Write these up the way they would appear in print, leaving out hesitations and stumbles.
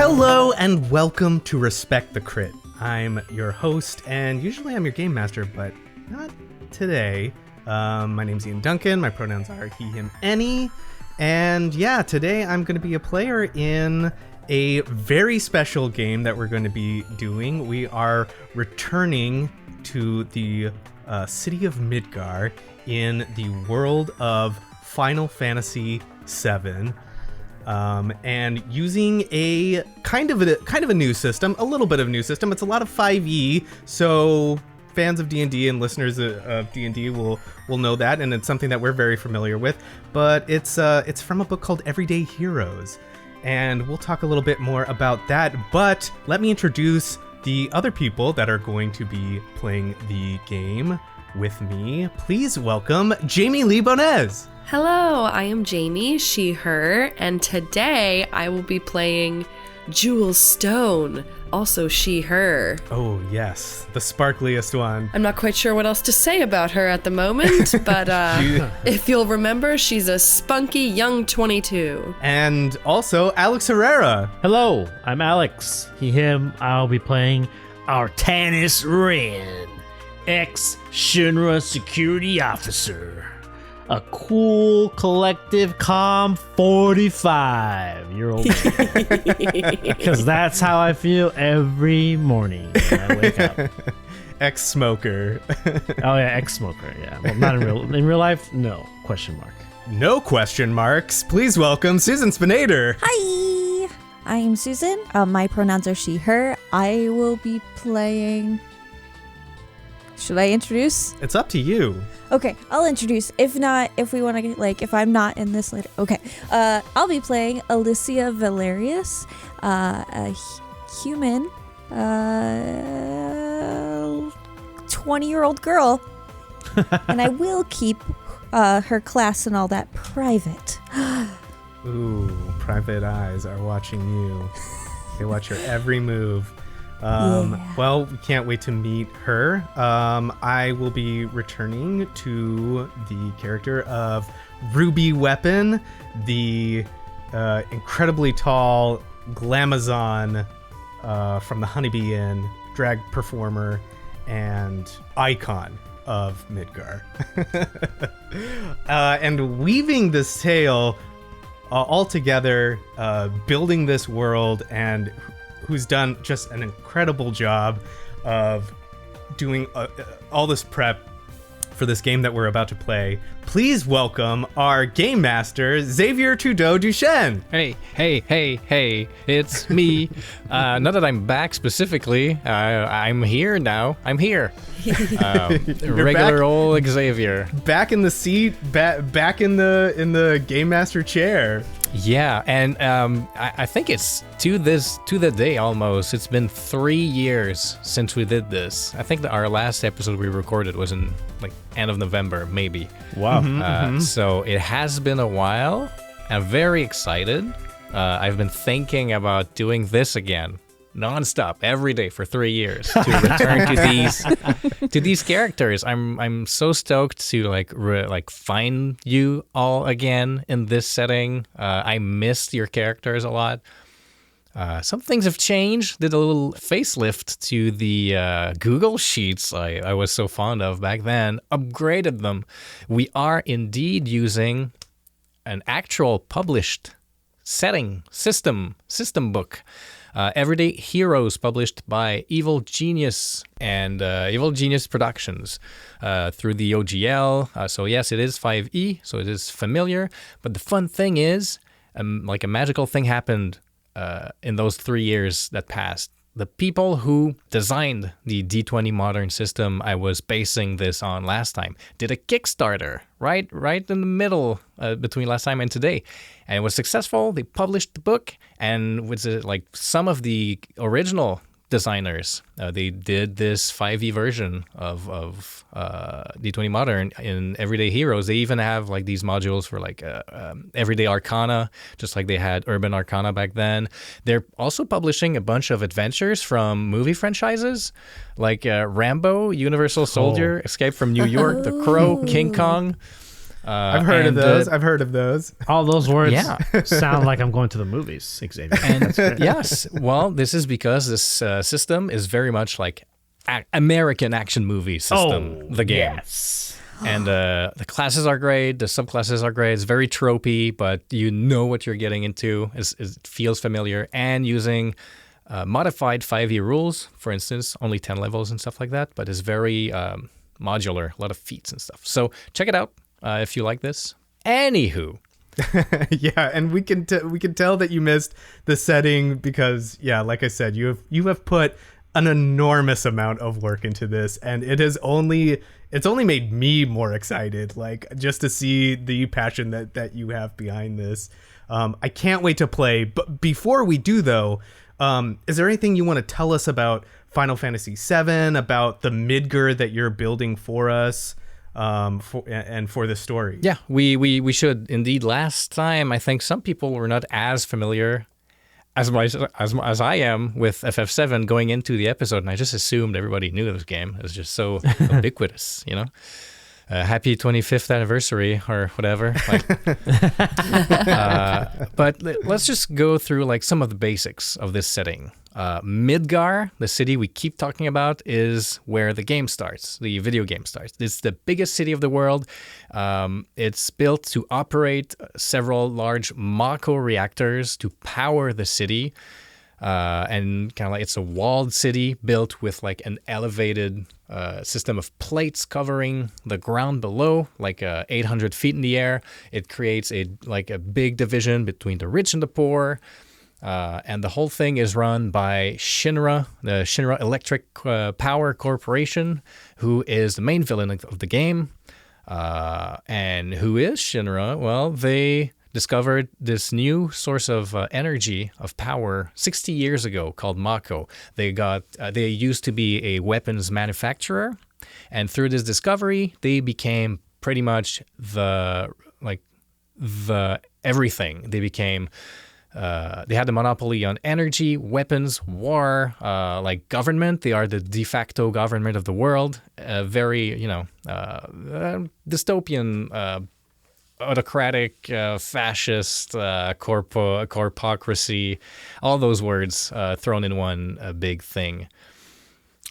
Hello and welcome to Respect the Crit. I'm your host, and usually I'm your game master, but not today. My name's Ian Duncan. My pronouns are he, him, any. And yeah, today I'm going to be a player in a very special game that we're going to be doing. We are returning to the city of Midgar in the world of Final Fantasy VII. And using a kind of a new system, a little bit of a new system. It's a lot of 5e, so fans of D&D and listeners of D&D will know that, and it's something that we're very familiar with. But it's from a book called Everyday Heroes, and we'll talk a little bit more about that. But let me introduce the other people that are going to be playing the game with me. Please welcome Jamie Lee-Bonés. Hello, I am Jamie, she, her, and today I will be playing Jewel Stone, also she, her. Oh yes, the sparkliest one. I'm not quite sure what else to say about her at the moment, but if you'll remember, she's a spunky young 22. And also Alex Herrera. Hello, I'm Alex, he, him. I'll be playing Artanis Rinn, ex-Shinra security officer. A cool, collective, calm 45-year-old man. Because that's how I feel every morning when I wake up. Ex-smoker. Oh yeah, ex-smoker. Yeah. Well, not in real life. No question mark. No question marks. Please welcome Susan Spenader. Hi, I'm Susan. My pronouns are she, her. I will be playing. Should I introduce? It's up to you. Okay, I'll introduce. If not, if we want to get, if I'm not in this later. Okay, I'll be playing Elyssia Valerius, a human, 20-year-old girl. And I will keep her class and all that private. Ooh, private eyes are watching you. They watch your every move. Yeah. Well, we can't wait to meet her. I will be returning to the character of Ruby Weapon, the incredibly tall Glamazon from the Honeybee Inn, drag performer and icon of Midgar. And weaving this tale all together, building this world, and who's done just an incredible job of doing all this prep for this game that we're about to play. Please welcome our game master, Xavier Trudeau-Deschênes. Hey, it's me. Not that I'm back specifically. I'm here now. I'm here. Regular back, old Xavier. Back in the seat, back in the game master chair. Yeah, and I think it's to the day almost. It's been 3 years since we did this. I think our last episode we recorded was in end of November, maybe. Wow. So it has been a while. I'm very excited. I've been thinking about doing this again, nonstop, every day for 3 years to return to these characters. I'm so stoked to find you all again in this setting. I missed your characters a lot. Some things have changed. Did a little facelift to the Google Sheets I was so fond of back then. Upgraded them. We are indeed using an actual published system book. Everyday Heroes, published by Evil Genius and Evil Genius Productions through the OGL. So yes, it is 5e, so it is familiar. But the fun thing is, a magical thing happened in those 3 years that passed. The people who designed the D20 modern system I was basing this on last time did a Kickstarter right in the middle between last time and today. And it was successful. They published the book, and with some of the original designers, they did this 5e version of D20 Modern in Everyday Heroes. They even have these modules for Everyday Arcana, just like they had Urban Arcana back then. They're also publishing a bunch of adventures from movie franchises like Rambo, Universal Soldier, Escape from New York, The Crow, King Kong. I've heard of those. I've heard of those. All those words sound like I'm going to the movies, Xavier. And yes, well, this is because this system is very much like American action movie system, the game. Yes. And the classes are great, the subclasses are great. It's very tropey, but you know what you're getting into. It feels familiar. And using modified 5e rules, for instance, only 10 levels and stuff like that, but it's very modular, a lot of feats and stuff. So check it out if you like this. Anywho. Yeah, and we can tell that you missed the setting because, yeah, like I said, you have put an enormous amount of work into this, and it's only made me more excited, like just to see the passion that you have behind this. I can't wait to play. But before we do, though, is there anything you want to tell us about Final Fantasy VII, about the Midgar that you're building for us, for the story? Yeah, we should indeed. Last time, I think some people were not as familiar as I am with FF7 going into the episode, and I just assumed everybody knew this game. It was just so ubiquitous, you know? Happy 25th anniversary or whatever. But let's just go through like some of the basics of this setting. Midgar, the city we keep talking about, is where the game starts, the video game starts. It's the biggest city of the world. It's built to operate several large mako reactors to power the city. And kind of like it's a walled city built with like an elevated system of plates covering the ground below, like 800 feet in the air. It creates a big division between the rich and the poor. And the whole thing is run by Shinra, the Shinra Electric Power Corporation, who is the main villain of the game. And who is Shinra? Well, they discovered this new source of energy, of power, 60 years ago called mako. They used to be a weapons manufacturer, and through this discovery, they became pretty much the everything. They became they had the monopoly on energy, weapons, war, like government. They are the de facto government of the world. Very, dystopian, autocratic, fascist, corpocracy, all those words thrown in one big thing.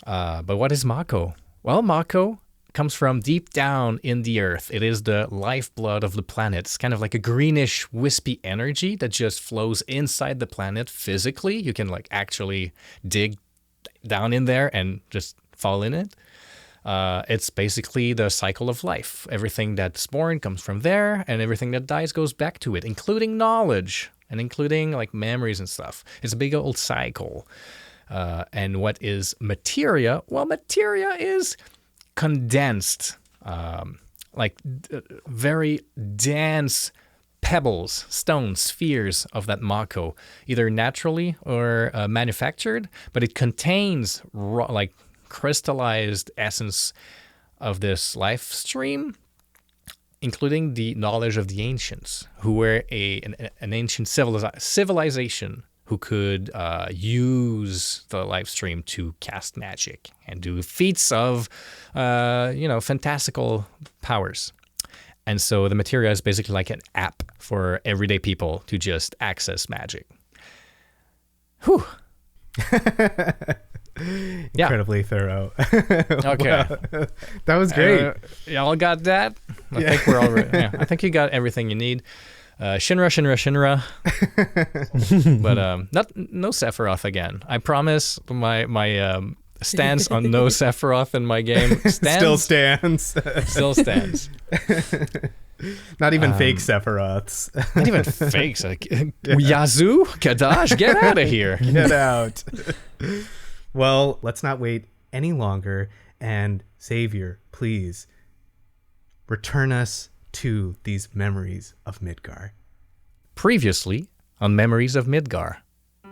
But what is mako? Well, mako comes from deep down in the earth. It is the lifeblood of the planet. It's kind of like a greenish, wispy energy that just flows inside the planet physically. You can like actually dig down in there and just fall in it. It's basically the cycle of life. Everything that's born comes from there, and everything that dies goes back to it, including knowledge and including like memories and stuff. It's a big old cycle. And what is materia? Well, materia is condensed, very dense pebbles, stones, spheres of that mako, either naturally or manufactured, but it contains raw, crystallized essence of this life stream, including the knowledge of the ancients, who were an ancient civilization who could use the life stream to cast magic and do feats of, fantastical powers. And so the materia is basically like an app for everyday people to just access magic. Whew. Incredibly thorough. Okay. Wow. That was great. Y'all got that? I think we're all right. Yeah, I think you got everything you need. Shinra. But no Sephiroth again. I promise my stance on no Sephiroth in my game Still stands. Still stands. Not even fake Sephiroths. Not even fakes. Yazoo? Kadash, get out of here. Get out. Well, let's not wait any longer. And Xavier, please return us to these memories of Midgar. Previously on Memories of Midgar.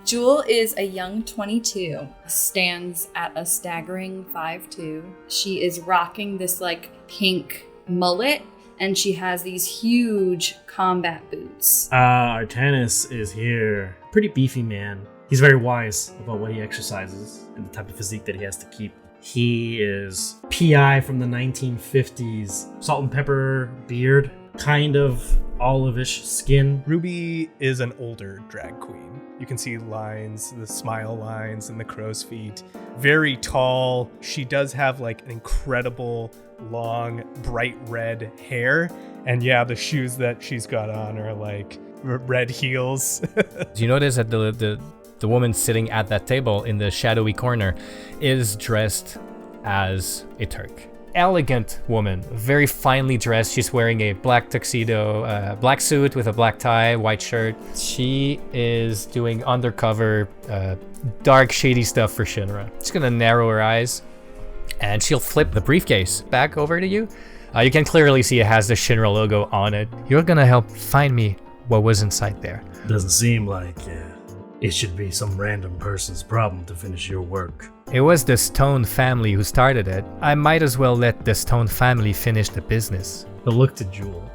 Jewel is a young 22, stands at a staggering 5'2". She is rocking this pink mullet, and she has these huge combat boots. Artanis is here. Pretty beefy man. He's very wise about what he exercises and the type of physique that he has to keep. He is PI from the 1950s. Salt and pepper beard, kind of olivish skin. Ruby is an older drag queen. You can see lines, the smile lines and the crow's feet. Very tall. She does have like an incredible long bright red hair. And yeah, the shoes that she's got on are like red heels. Do you notice that the woman sitting at that table in the shadowy corner is dressed as a Turk? Elegant woman, very finely dressed. She's wearing a black tuxedo, black suit with a black tie, white shirt. She is doing undercover, dark, shady stuff for Shinra. She's gonna narrow her eyes, and she'll flip the briefcase back over to you. You can clearly see it has the Shinra logo on it. You're gonna help find me what was inside there. Doesn't seem like it should be some random person's problem to finish your work. It was the Stone family who started it. I might as well let the Stone family finish the business. But look to Jewel.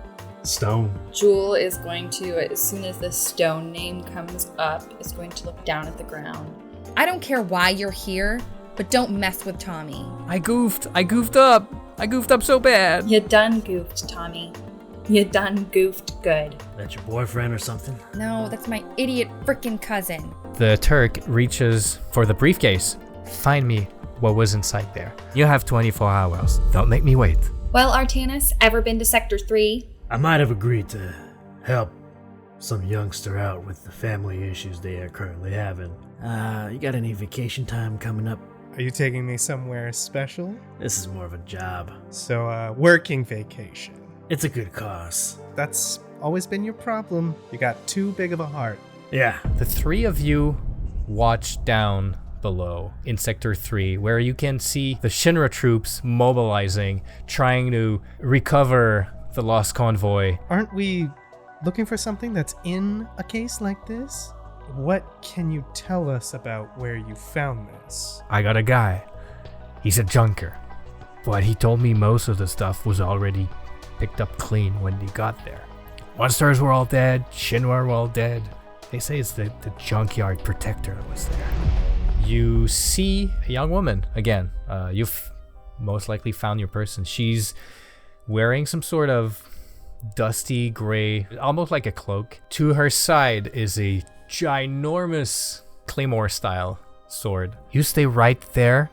Stone. Jewel is going to, as soon as the Stone name comes up, is going to look down at the ground. I don't care why you're here, but don't mess with Tommy. I goofed up so bad. You done goofed, Tommy. You done goofed good. That your boyfriend or something? No, that's my idiot frickin' cousin. The Turk reaches for the briefcase. Find me what was inside there. You have 24 hours. Don't make me wait. Well, Artanis, ever been to Sector 3? I might have agreed to help some youngster out with the family issues they are currently having. You got any vacation time coming up? Are you taking me somewhere special? This is more of a job. So, working vacation. It's a good cause. That's always been your problem. You got too big of a heart. Yeah. The three of you watch down below in Sector 3, where you can see the Shinra troops mobilizing, trying to recover the lost convoy. Aren't we looking for something that's in a case like this? What can you tell us about where you found this? I got a guy. He's a junker. But he told me most of the stuff was already picked up clean when he got there. Monsters were all dead, Shinra were all dead. They say it's the junkyard protector that was there. You see a young woman again. You've most likely found your person. She's wearing some sort of dusty gray, almost like a cloak. To her side is a ginormous claymore-style sword. You stay right there.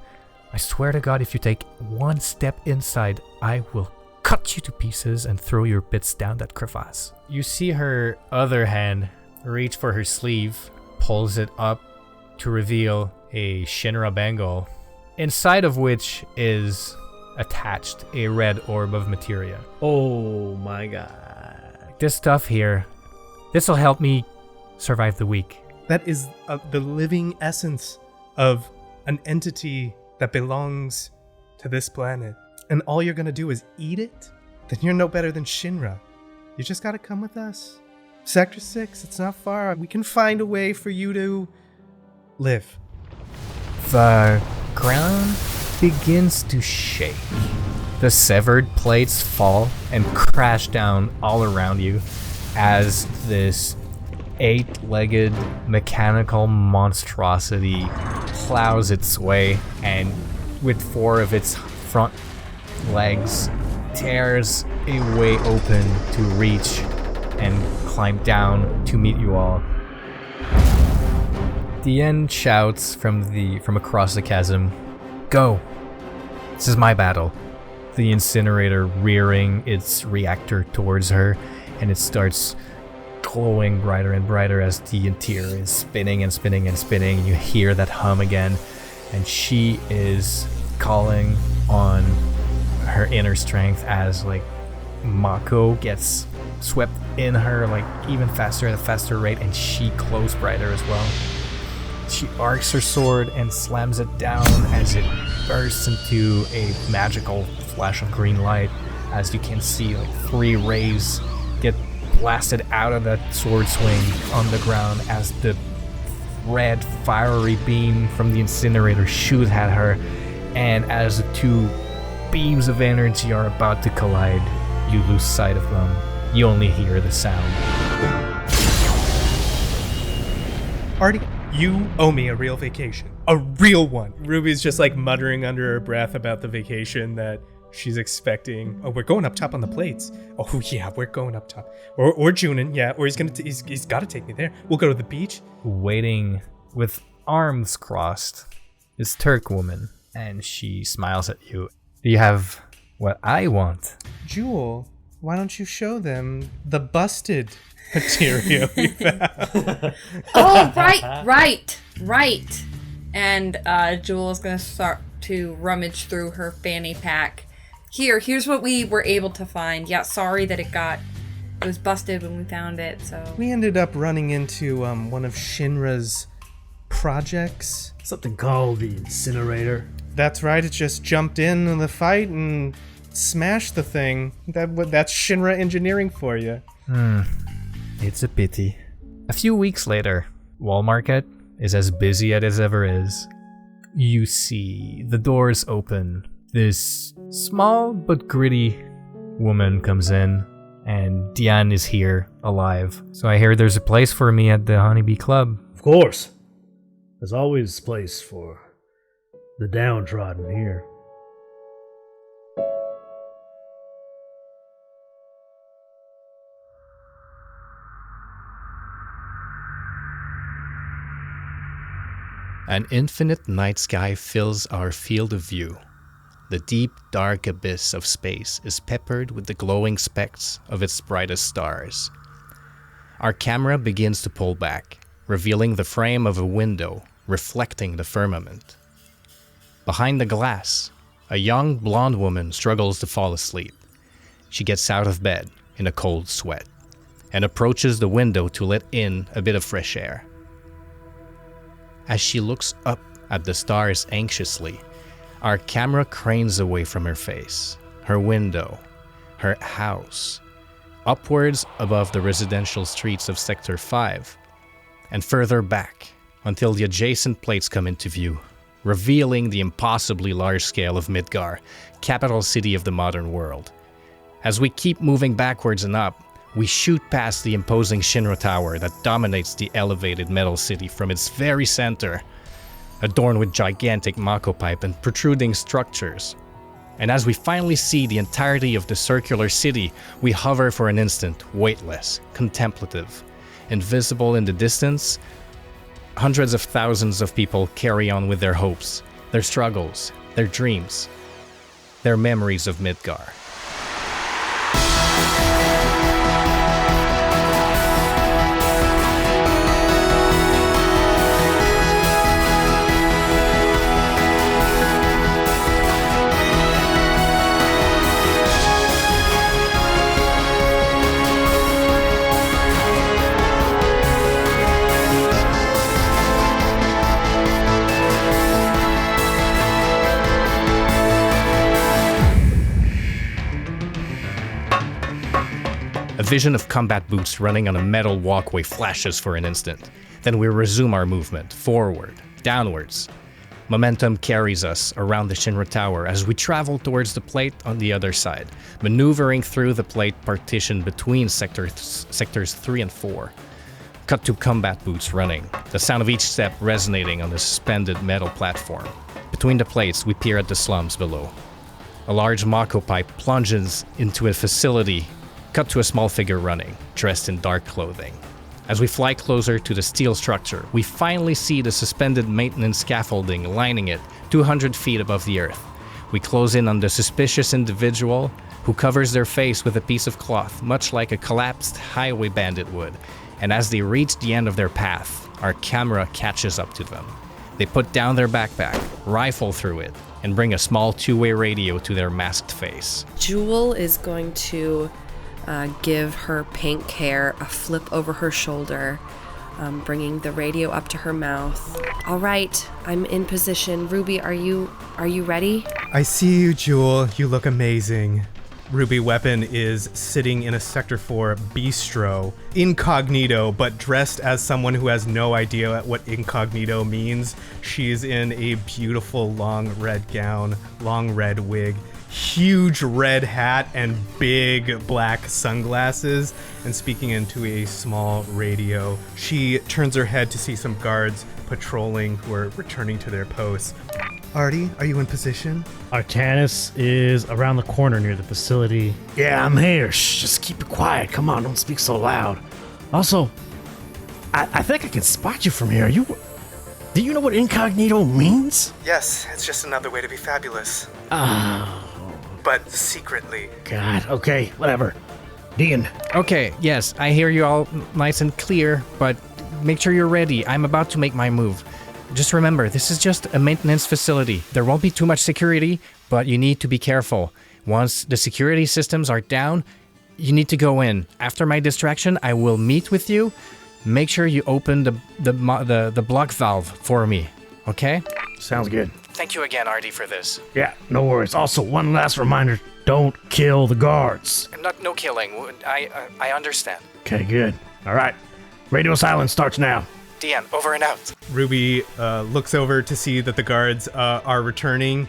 I swear to God, if you take one step inside, I will cut you to pieces and throw your bits down that crevasse. You see her other hand reach for her sleeve, pulls it up to reveal a Shinra bangle, inside of which is attached a red orb of materia. Oh my god. This stuff here, this will help me survive the week. That is the living essence of an entity that belongs to this planet. And all you're gonna do is eat it? Then you're no better than Shinra. You just gotta come with us. Sector 6, it's not far. We can find a way for you to live. The ground begins to shake. The severed plates fall and crash down all around you as this 8-legged mechanical monstrosity plows its way and with 4 of its front legs tears a way open to reach and climb down to meet you all. The end shouts from across the chasm, "Go! This is my battle." The incinerator rearing its reactor towards her, and it starts glowing brighter and brighter as the interior is spinning and spinning and spinning. You hear that hum again, and she is calling on her inner strength as like Mako gets swept in her like even faster at a faster rate, and she glows brighter as well. She arcs her sword and slams it down as it bursts into a magical flash of green light, as you can see like 3 rays get blasted out of that sword swing on the ground as the red fiery beam from the incinerator shoots at her, and as the 2 beams of energy are about to collide, you lose sight of them. You only hear the sound. Artie, you owe me a real vacation. A real one. Ruby's just like muttering under her breath about the vacation that She's expecting, oh, we're going up top on the plates. Oh, yeah, we're going up top. Or Junin, yeah, or he's got to take me there. We'll go to the beach. Waiting with arms crossed is Turk woman, and she smiles at you. Do you have what I want? Jewel, why don't you show them the busted Materia we found? Oh, right. And Jewel is going to start to rummage through her fanny pack. Here's what we were able to find. Yeah, sorry that it was busted when we found it, so. We ended up running into one of Shinra's projects. Something called the incinerator. That's right, it just jumped in the fight and smashed the thing. That's Shinra engineering for you. It's a pity. A few weeks later, Wall Market is as busy as it ever is. You see the doors open. This small but gritty woman comes in, and Diane is here, alive. So I hear there's a place for me at the Honeybee Club. Of course. There's always a place for the downtrodden here. An infinite night sky fills our field of view. The deep, dark abyss of space is peppered with the glowing specks of its brightest stars. Our camera begins to pull back, revealing the frame of a window reflecting the firmament. Behind the glass, a young blonde woman struggles to fall asleep. She gets out of bed in a cold sweat and approaches the window to let in a bit of fresh air. As she looks up at the stars anxiously, our camera cranes away from her face, her window, her house, upwards above the residential streets of Sector 5, and further back until the adjacent plates come into view, revealing the impossibly large scale of Midgar, capital city of the modern world. As we keep moving backwards and up, we shoot past the imposing Shinra Tower that dominates the elevated metal city from its very center, adorned with gigantic mako pipe and protruding structures. And as we finally see the entirety of the circular city, we hover for an instant, weightless, contemplative. Invisible in the distance, hundreds of thousands of people carry on with their hopes, their struggles, their dreams, their memories of Midgar. A vision of combat boots running on a metal walkway flashes for an instant. Then we resume our movement, forward, downwards. Momentum carries us around the Shinra Tower as we travel towards the plate on the other side, maneuvering through the plate partition between sectors 3 and 4. Cut to combat boots running, the sound of each step resonating on the suspended metal platform. Between the plates, we peer at the slums below. A large mako pipe plunges into a facility. Cut to a small figure running, dressed in dark clothing. As we fly closer to the steel structure, we finally see the suspended maintenance scaffolding lining it 200 feet above the earth. We close in on the suspicious individual who covers their face with a piece of cloth, much like a collapsed highway bandit would. And as they reach the end of their path, our camera catches up to them. They put down their backpack, rifle through it, and bring a small two-way radio to their masked face. Jewel is going to give her pink hair a flip over her shoulder, bringing the radio up to her mouth. All right, I'm in position. Ruby, are you ready? I see you, Jewel. You look amazing. Ruby Weapon is sitting in a Sector 4 bistro, incognito, but dressed as someone who has no idea what incognito means. She's in a beautiful long red gown, long red wig, huge red hat, and big black sunglasses, and speaking into a small radio. She turns her head to see some guards patrolling who are returning to their posts. Artie, are you in position? Artanis is around the corner near the facility. Yeah, I'm here. Shh, just keep it quiet. Come on, don't speak so loud. Also, I think I can spot you from here. Do you know what incognito means? Yes, it's just another way to be fabulous. But secretly. God, okay, whatever. Dean. Okay, yes, I hear you all nice and clear, but make sure you're ready. I'm about to make my move. Just remember, this is just a maintenance facility. There won't be too much security, but you need to be careful. Once the security systems are down, you need to go in. After my distraction, I will meet with you. Make sure you open the block valve for me, okay? Sounds good. Thank you again, Artie, for this. Yeah, no worries. Also, one last reminder, don't kill the guards. No killing. I understand. Okay, good. All right. Radio silence starts now. Deanne, over and out. Ruby looks over to see that the guards are returning.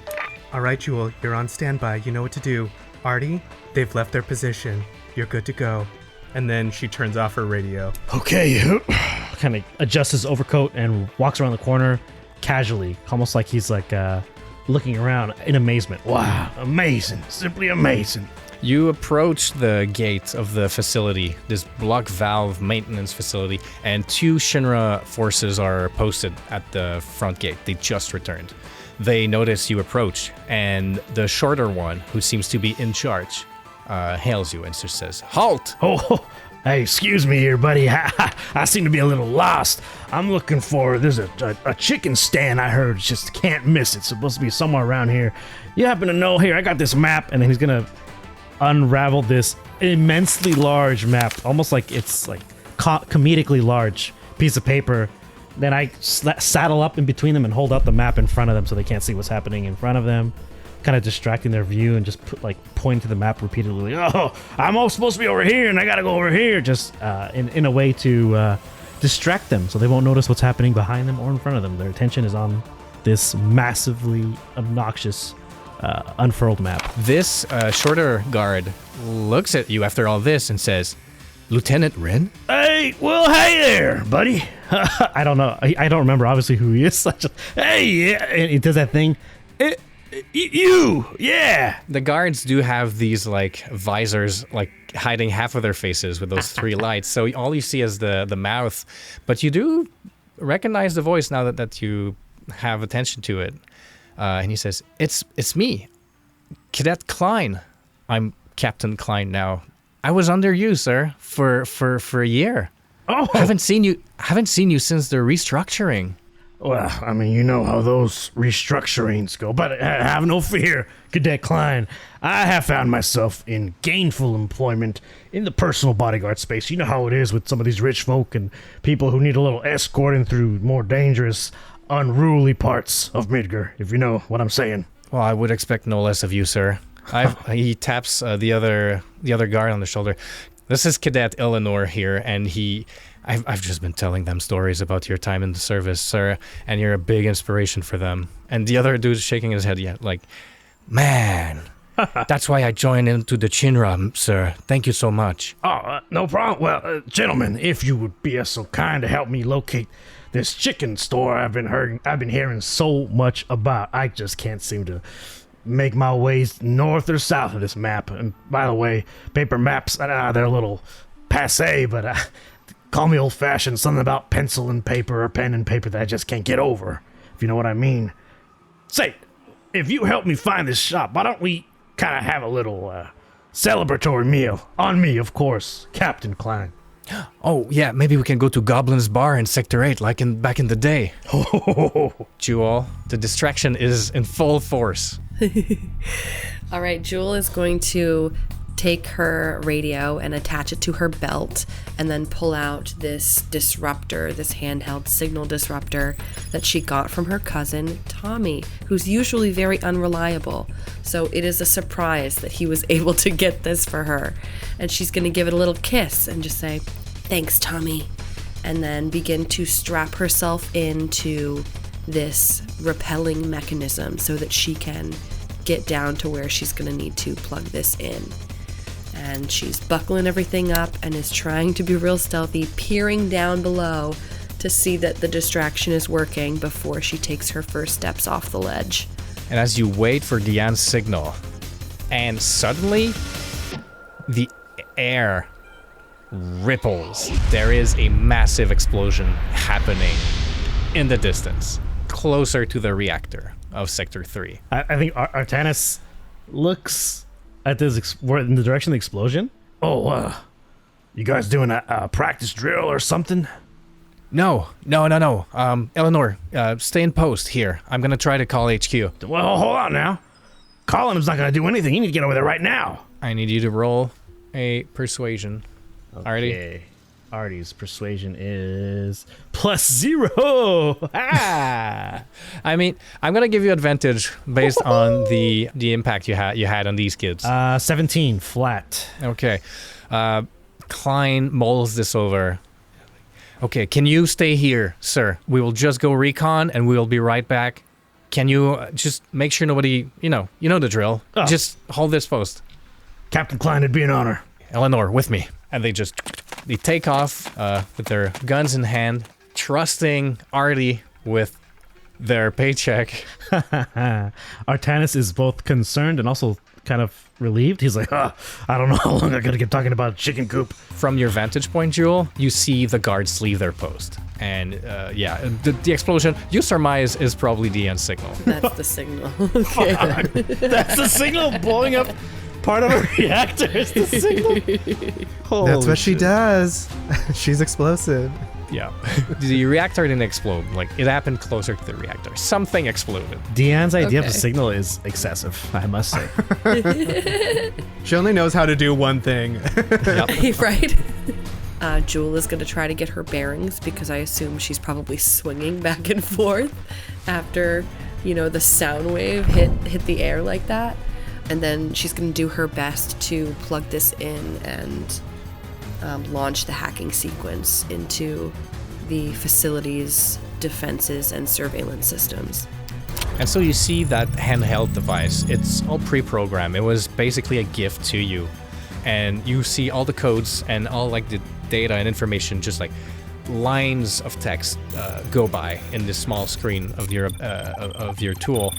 All right, Jewel, you're on standby. You know what to do. Artie, they've left their position. You're good to go. And then she turns off her radio. Okay. Kind of adjusts his overcoat and walks around the corner casually, almost like he's like looking around in amazement. Wow, amazing. Simply amazing. You approach the gate of the facility, this block valve maintenance facility, and 2 Shinra forces are posted at the front gate. They just returned. They notice you approach, and the shorter one, who seems to be in charge, hails you and just says, "Halt!" Oh, hey, excuse me here, buddy. I seem to be a little lost. I'm looking for, there's a chicken stand I heard, just can't miss it. It's supposed to be somewhere around here. You happen to know, here, I got this map, and then he's gonna unravel this immensely large map, almost like it's like comedically large piece of paper. Then I saddle up in between them and hold up the map in front of them so they can't see what's happening in front of them, kind of distracting their view, and just point to the map repeatedly. Oh, I'm all supposed to be over here and I gotta go over here, just in a way to distract them so they won't notice what's happening behind them or in front of them. Their attention is on this massively obnoxious unfurled map. This shorter guard looks at you after all this and says, "Lieutenant Rinn?" Hey, well, hey there, buddy. I don't know. I don't remember, obviously, who he is. Hey, yeah, and he does that thing. You, yeah. The guards do have these, like, visors, like, hiding half of their faces with those 3 lights. So all you see is the mouth. But you do recognize the voice now that you have attention to it. And he says, It's me, Cadet Klein. I'm Captain Klein now. I was under you, sir, for a year. Oh, Haven't seen you since the restructuring. Well, I mean, you know how those restructurings go, but have no fear, Cadet Klein. I have found myself in gainful employment in the personal bodyguard space. You know how it is with some of these rich folk and people who need a little escorting through more dangerous, unruly parts of Midgar, if you know what I'm saying. Well, I would expect no less of you, sir. He taps the other guard on the shoulder. This is Cadet Eleanor here, and I've just been telling them stories about your time in the service, sir, and you're a big inspiration for them. And the other dude's shaking his head, like, man, that's why I joined into the Shinra, sir. Thank you so much. Oh, no problem. Well, gentlemen, if you would be so kind to help me locate this chicken store I've been hearing so much about. I just can't seem to make my ways north or south of this map. And by the way, paper maps, they're a little passé, but call me old-fashioned, something about pencil and paper or pen and paper that I just can't get over, if you know what I mean. Say, if you help me find this shop, why don't we kind of have a little celebratory meal? On me, of course, Captain Klein. Oh, yeah, maybe we can go to Goblin's Bar in Sector 8, like back in the day. Jewel, the distraction is in full force. All right, Jewel is going to take her radio and attach it to her belt and then pull out this disruptor, this handheld signal disruptor that she got from her cousin Tommy, who's usually very unreliable. So it is a surprise that he was able to get this for her. And she's going to give it a little kiss and just say, "Thanks, Tommy," and then begin to strap herself into this repelling mechanism so that she can get down to where she's going to need to plug this in. And she's buckling everything up and is trying to be real stealthy, peering down below to see that the distraction is working before she takes her first steps off the ledge. And as you wait for Diane's signal, and suddenly the air ripples. There is a massive explosion happening in the distance, closer to the reactor of Sector 3. I think Artanis looks at this we're in the direction of the explosion. Oh, you guys doing a practice drill or something? No. Eleanor, stay in post here. I'm gonna try to call HQ. Well, hold on now. Calling him's not gonna do anything. You need to get over there right now. I need you to roll a persuasion. Okay. Artie's persuasion is +0. Ah! I mean, I'm gonna give you advantage based on the impact you had on these kids. 17 flat. Okay. Klein mulls this over. Okay, can you stay here, sir? We will just go recon and we will be right back. Can you just make sure nobody, you know the drill. Oh. Just hold this post. Captain Klein, it'd be an honor. Eleanor, with me. And they take off with their guns in hand, trusting Artie with their paycheck. Artanis is both concerned and also kind of relieved. He's like, I don't know how long I'm gonna keep talking about chicken coop. From your vantage point, Jewel, you see the guards leave their post. And the explosion, you surmise, is probably Diane's signal. That's the signal. Okay. That's the signal blowing up part of a reactor. Is the signal. That's what she does. She's explosive. Yeah. The reactor didn't explode. Like, it happened closer to the reactor. Something exploded. Deanne's idea of Okay. the signal is excessive, I must say. She only knows how to do one thing. Yep. Right? Jewel is going to try to get her bearings because I assume she's probably swinging back and forth after, the sound wave hit the air like that. And then she's going to do her best to plug this in and launch the hacking sequence into the facility's defenses and surveillance systems. And so you see that handheld device. It's all pre-programmed. It was basically a gift to you. And you see all the codes and all like the data and information, just like lines of text go by in this small screen of your tool.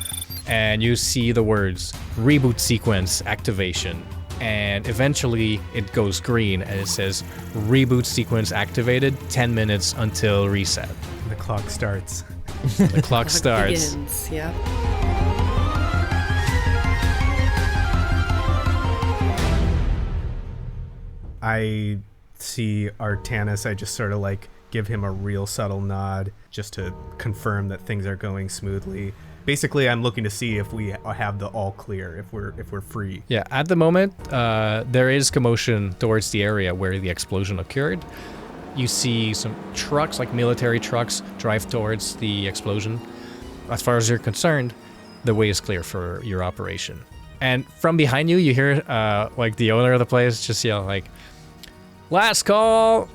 And you see the words reboot sequence activation. And eventually it goes green and it says reboot sequence activated, 10 minutes until reset. The clock starts. The clock starts. Begins, yeah. I see Artanis. I just sort of like give him a real subtle nod just to confirm that things are going smoothly. Basically, I'm looking to see if we have the all clear, if we're free. Yeah, at the moment, there is commotion towards the area where the explosion occurred. You see some trucks, like military trucks, drive towards the explosion. As far as you're concerned, the way is clear for your operation. And from behind you, you hear like the owner of the place just yell like, last call,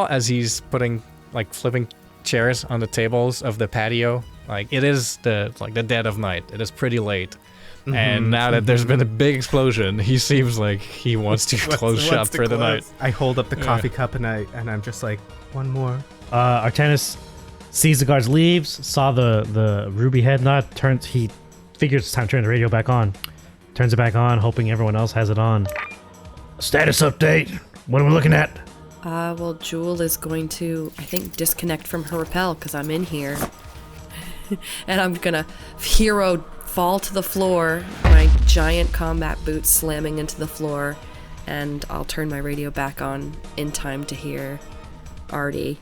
as he's flipping chairs on the tables of the patio. Like, it is the dead of night. It is pretty late. Mm-hmm. And now that there's been a big explosion, he seems like he wants to close shop for the night. I hold up the coffee cup and I'm just like, one more. Artanis sees the guards leaves, saw the ruby head nod, he figures it's time to turn the radio back on. Turns it back on, hoping everyone else has it on. Status update. What are we looking at? Well, Jewel is going to, I think, disconnect from her rappel because I'm in here. And I'm gonna hero fall to the floor, my giant combat boots slamming into the floor, and I'll turn my radio back on in time to hear Artie.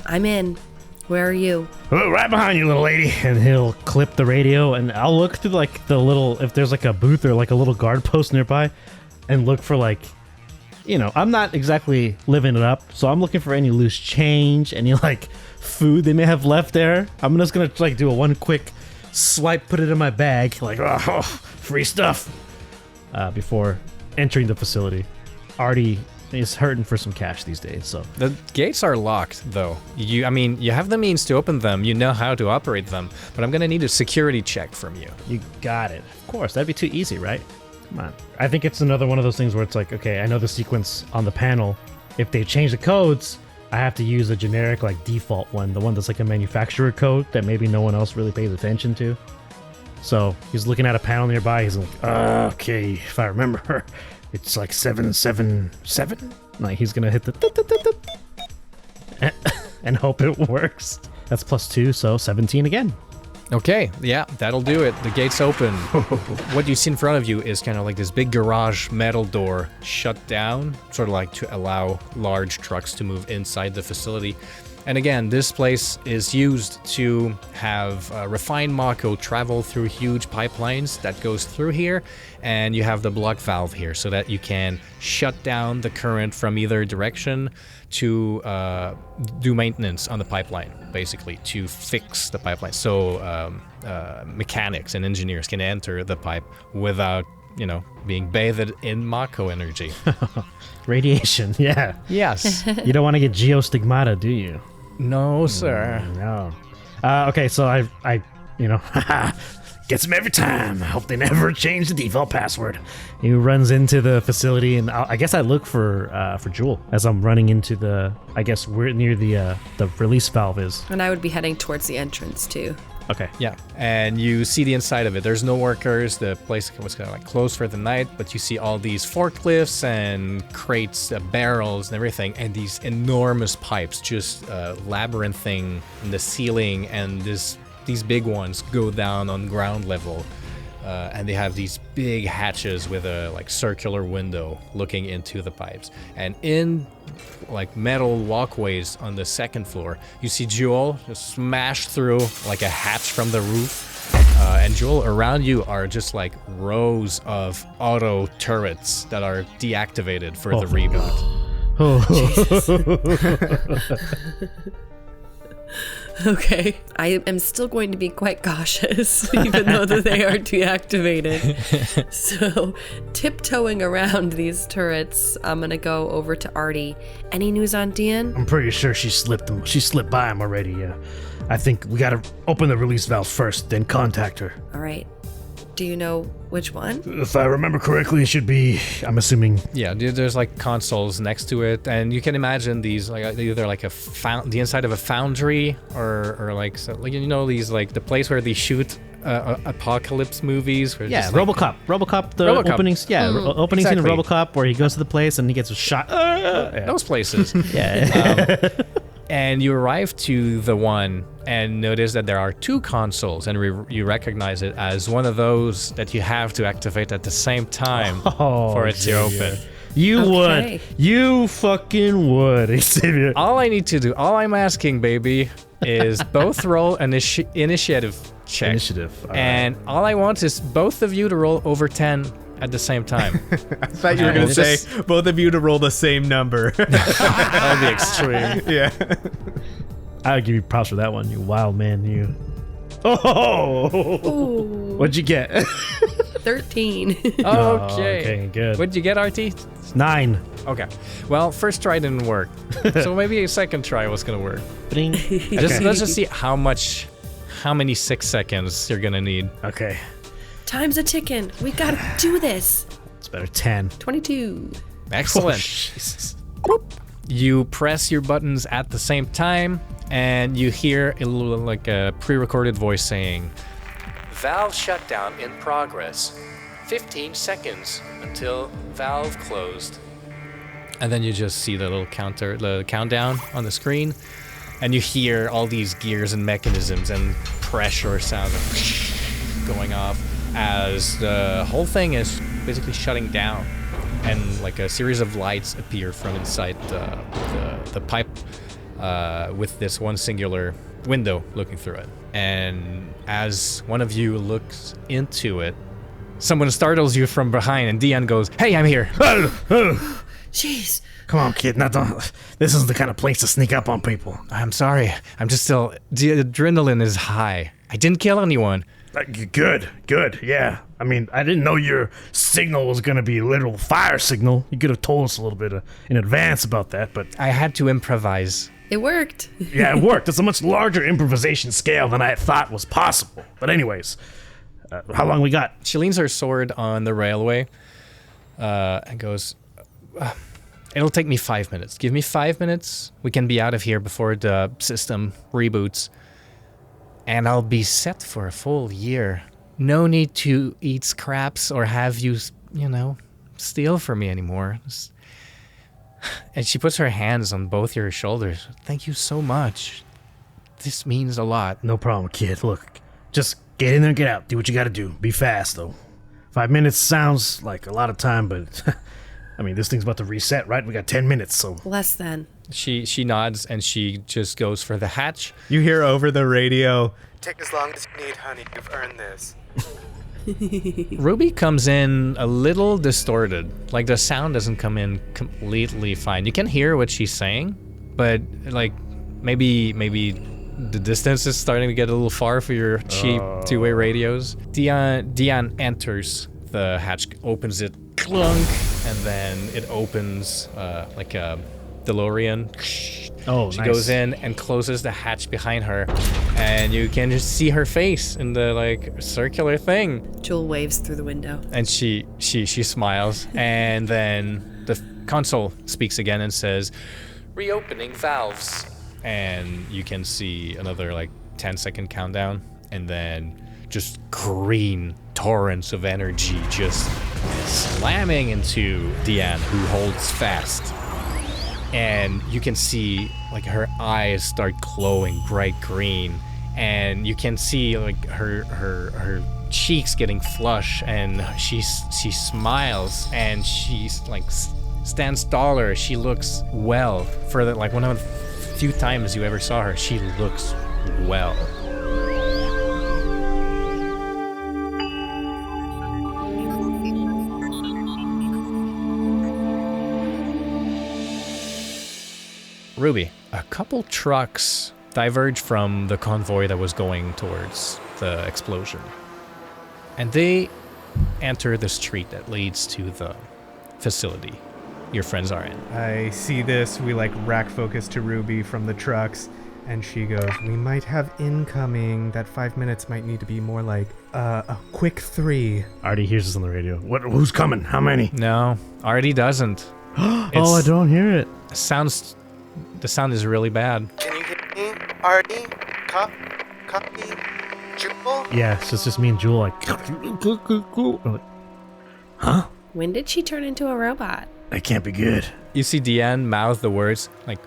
I'm in. Where are you? Oh, right behind you, little lady. And he'll clip the radio, and I'll look through like the little, if there's like a booth or like a little guard post nearby, and look for like, I'm not exactly living it up, so I'm looking for any loose change, any like food they may have left there. I'm just gonna like do a one quick swipe, put it in my bag, like, oh, free stuff, before entering the facility. Artie is hurting for some cash these days, so. The gates are locked, though. You have the means to open them. You know how to operate them, but I'm gonna need a security check from you. You got it. Of course, that'd be too easy, right? Come on. I think it's another one of those things where it's like, okay, I know the sequence on the panel. If they change the codes, I have to use a generic like default one, the one that's like a manufacturer code that maybe no one else really pays attention to. So he's looking at a panel nearby. He's like, okay, if I remember, it's like 777. Like he's gonna hit the and hope it works. That's +2, so 17 again. Okay, yeah, that'll do it. The gates open. What you see in front of you is kind of like this big garage metal door shut down, sort of like to allow large trucks to move inside the facility. And again, this place is used to have refined mako travel through huge pipelines that goes through here, and you have the block valve here so that you can shut down the current from either direction to do maintenance on the pipeline, basically, to fix the pipeline. So mechanics and engineers can enter the pipe without, being bathed in mako energy. Radiation, yeah. Yes. You don't want to get geostigmata, do you? No, sir. No. Okay, so I gets him every time. I hope they never change the default password. He runs into the facility, and I guess I look for Jewel as I'm running into the. I guess we're near the release valve is. And I would be heading towards the entrance too. Okay. Yeah, and you see the inside of it. There's no workers. The place was kind of like closed for the night, but you see all these forklifts and crates, barrels and everything, and these enormous pipes just labyrinthing in the ceiling, and these big ones go down on ground level, and they have these big hatches with a like circular window looking into the pipes. And in like metal walkways on the second floor, you see Jewel just smash through like a hatch from the roof. And Jewel, around you are just like rows of auto turrets that are deactivated for the reboot. Okay. I am still going to be quite cautious, even though that they are deactivated. So, tiptoeing around these turrets, I'm going to go over to Artie. Any news on Dian? I'm pretty sure she slipped him. She slipped by him already, yeah. I think we gotta open the release valve first, then contact her. All right. Do you know which one? If I remember correctly, it should be, I'm assuming... Yeah, there's like consoles next to it, and you can imagine these like either like the inside of a foundry or like, so, like these like the place where they shoot apocalypse movies. Where Yeah, just, like, RoboCop, the RoboCop. openings. Yeah, opening scene of exactly. RoboCop where he goes to the place and he gets shot. Yeah. Those places. Yeah. And you arrive to the one and notice that there are two consoles, and you recognize it as one of those that you have to activate at the same time for it to open. You Okay. would. You fucking would, Xavier. All I need to do, all I'm asking, baby, is both roll an initiative check. Initiative. All And all I want is both of you to roll over 10 at the same time. I thought you were going to say both of you to roll the same number. That'll be extreme. Yeah. I'll give you props for that one, you wild man, you. Oh! What'd you get? 13. Okay. Okay, good. What'd you get, RT? 9. Okay. Well, first try didn't work. So maybe a second try was going to work. Bring. Let's just see how many 6 seconds you're going to need. Okay. Time's a ticking. We gotta do this. It's better 10. 22. Excellent. Jesus. You press your buttons at the same time, and you hear a little like a pre-recorded voice saying, "Valve shutdown in progress. 15 seconds until valve closed." And then you just see the little the countdown on the screen, and you hear all these gears and mechanisms and pressure sound going off as the whole thing is basically shutting down. And like a series of lights appear from inside the pipe with this one singular window looking through it. And as one of you looks into it, someone startles you from behind, and Dian goes, "Hey, I'm here." Jeez. Come on, kid. This isn't the kind of place to sneak up on people. "I'm sorry. I'm just still... The adrenaline is high. I didn't kill anyone." Good, yeah. I mean, I didn't know your signal was going to be a literal fire signal. You could have told us a little bit in advance about that, but... I had to improvise. It worked. Yeah, it worked. It's a much larger improvisation scale than I thought was possible. But anyways, how long we got? She leans her sword on the railway and goes, It'll take me 5 minutes. Give me 5 minutes. We can be out of here before the system reboots. And I'll be set for a full year. No need to eat scraps or have you, steal from me anymore. And she puts her hands on both your shoulders. Thank you so much. This means a lot. No problem, kid. Look, just get in there and get out. Do what you gotta do. Be fast, though. 5 minutes sounds like a lot of time, but I mean, this thing's about to reset, right? We got 10 minutes, so. Less than. She nods and she just goes for the hatch. You hear over the radio, "Take as long as you need, honey. You've earned this." Ruby comes in a little distorted. Like the sound doesn't come in completely fine. You can hear what she's saying, but like maybe the distance is starting to get a little far for your cheap two-way radios. Diane enters the hatch, opens it, clunk, and then it opens like a DeLorean. Oh, she nice. goes in and closes the hatch behind her, and you can just see her face in the like circular thing. Jewel waves through the window. And she smiles, and then the console speaks again and says, "Reopening valves." And you can see another like 10-second countdown, and then just green torrents of energy just slamming into Diane, who holds fast. And you can see like her eyes start glowing bright green, and you can see like her cheeks getting flush, and she smiles, and she's like stands taller. She looks well for the, like one of the few times you ever saw her. She looks well. Ruby, a couple trucks diverge from the convoy that was going towards the explosion, and they enter the street that leads to the facility your friends are in. I see this. We like rack focus to Ruby from the trucks, and she goes, "We might have incoming. That 5 minutes might need to be more like a quick 3. Artie hears us on the radio. Who's coming? How many? No, Artie doesn't. Oh, I don't hear it. The sound is really bad. Can you hear me, Artie? Copy, Jewel? Yeah, so it's just me and Jewel like, we're like, huh? When did she turn into a robot? That can't be good. You see Diane mouth the words like,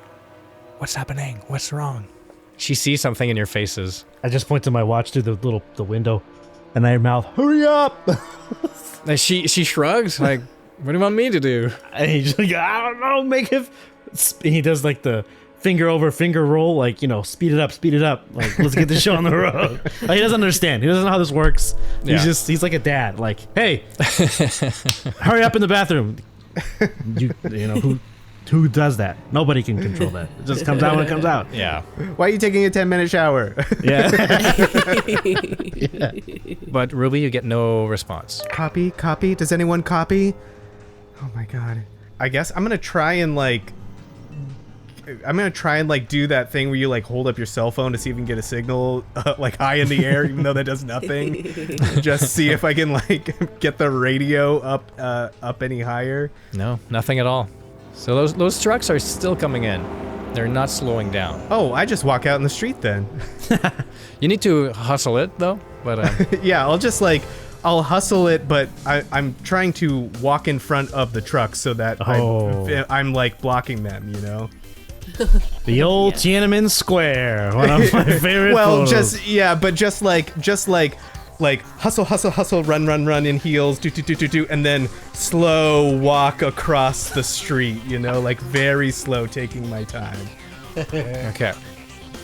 "What's happening? What's wrong?" She sees something in your faces. I just point to my watch through the window, and I mouth, "Hurry up!" And she shrugs like, "What do you want me to do?" And he's like, "I don't know, make it." And he does like the finger over finger roll, like, speed it up. Like, let's get this show on the road. Like, he doesn't understand. He doesn't know how this works. Yeah. He's like a dad. Like, hey, hurry up in the bathroom. Who does that? Nobody can control that. It just comes out when it comes out. Yeah. Why are you taking a 10-minute shower? Yeah. But Ruby, you get no response. Copy. Does anyone copy? Oh my god. I guess I'm gonna try and do that thing where you like hold up your cell phone to see if you can get a signal like high in the air, even though that does nothing. Just see if I can like get the radio up any higher. No, nothing at all. So those trucks are still coming in. They're not slowing down. Oh, I just walk out in the street then. You need to hustle it though. But yeah, I'll hustle it, but I'm trying to walk in front of the truck so that I'm like blocking them, The old Tiananmen Square, one of my favorite photos. just like hustle, run in heels, do, and then slow walk across the street, like very slow, taking my time. Okay.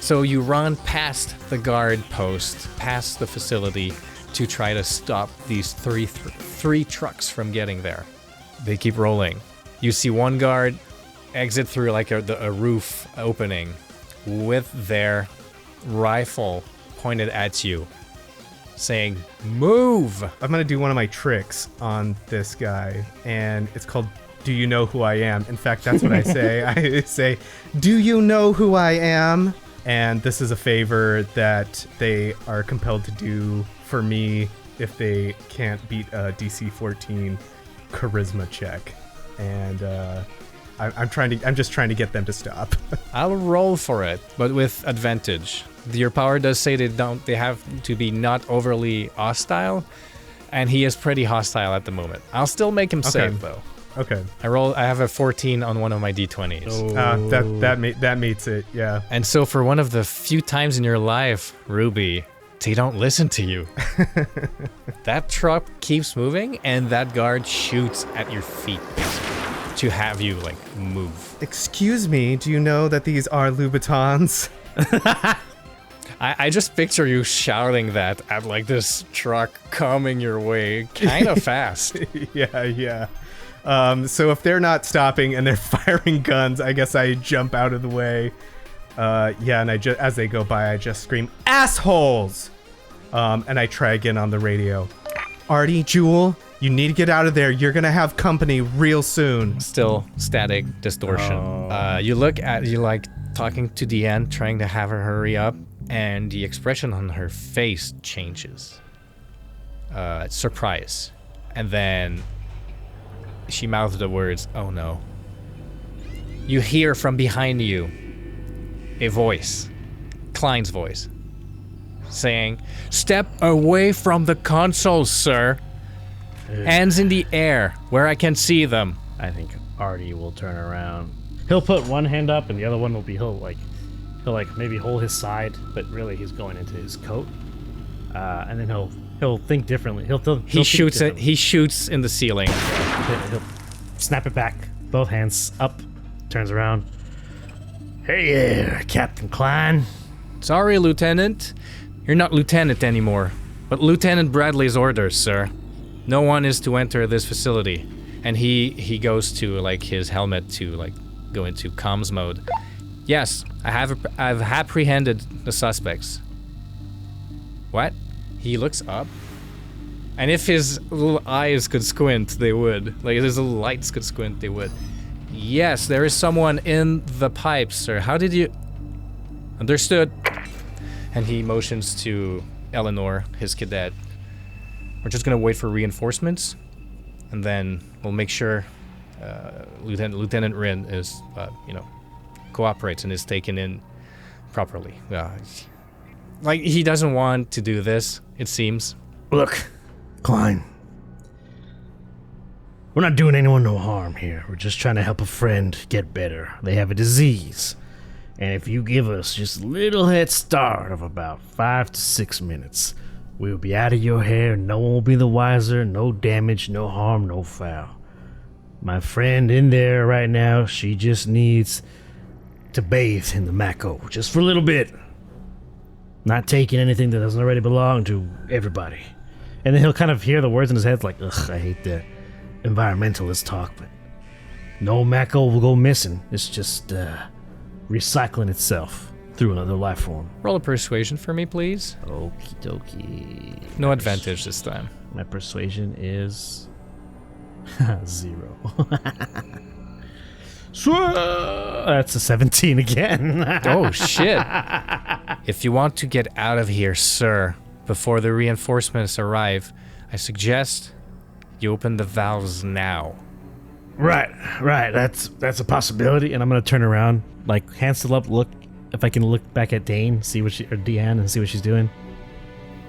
So you run past the guard post, past the facility, to try to stop these three trucks from getting there. They keep rolling. You see one guard exit through like a roof opening with their rifle pointed at you, saying, "Move!" I'm gonna do one of my tricks on this guy, and it's called "Do you know who I am?" In fact, that's what I say. I say, "Do you know who I am?" And this is a favor that they are compelled to do for me if they can't beat a DC 14 charisma check. And I'm just trying to get them to stop. I'll roll for it, but with advantage. Your power does say they have to be not overly hostile, and he is pretty hostile at the moment. I'll still make him save though. Okay. I have a 14 on one of my d20s. Oh. That meets it. Yeah. And so for one of the few times in your life, Ruby, they don't listen to you. That truck keeps moving, and that guard shoots at your feet, basically, to have you move. Excuse me, do you know that these are Louboutins? I just picture you shouting that at this truck coming your way kind of fast. Yeah. So if they're not stopping and they're firing guns, I guess I jump out of the way. And as they go by, I just scream, "Assholes!" And I try again on the radio. "Artie, Jewel, you need to get out of there. You're gonna have company real soon." Still static distortion. You talking to Deanne, trying to have her hurry up, and the expression on her face changes. Surprise. And then she mouths the words, "Oh no." You hear from behind you a voice, Klein's voice, saying, "Step away from the console, sir. Hands in the air, where I can see them." I think Artie will turn around. He'll put one hand up, and the other one will be he'll maybe hold his side, but really he's going into his coat. And then he'll think differently. He shoots in the ceiling. He'll snap it back, both hands up, turns around. "Hey there, Captain Klein." "Sorry, Lieutenant. You're not Lieutenant anymore, but Lieutenant Bradley's orders, sir. No one is to enter this facility." And he goes to his helmet to go into comms mode. "Yes, I've apprehended the suspects." "What?" He looks up, and if his little eyes could squint, they would. His little lights could squint, they would. "Yes, there is someone in the pipes, sir. How did you..." "Understood." And he motions to Eleanor, his cadet. "We're just gonna wait for reinforcements, and then we'll make sure Lieutenant Rinn is, cooperates and is taken in properly." He doesn't want to do this, it seems. "Look, Klein. We're not doing anyone no harm here. We're just trying to help a friend get better. They have a disease. And if you give us just a little head start of about 5 to 6 minutes, we'll be out of your hair. No one will be the wiser. No damage, no harm, no foul. My friend in there right now, she just needs to bathe in the mako, just for a little bit. Not taking anything that doesn't already belong to everybody." And then he'll kind of hear the words in his head "Ugh, I hate that environmentalist talk, but no mako will go missing. It's just recycling itself through another life form." Roll a persuasion for me, please. Okie dokie. No advantage this time. My persuasion is 0. That's a 17 again. Oh, shit. "If you want to get out of here, sir, before the reinforcements arrive, I suggest you open the valves now." Right. That's a possibility. And I'm gonna turn around, hands still up, look if I can look back at Deanne and see what she's doing.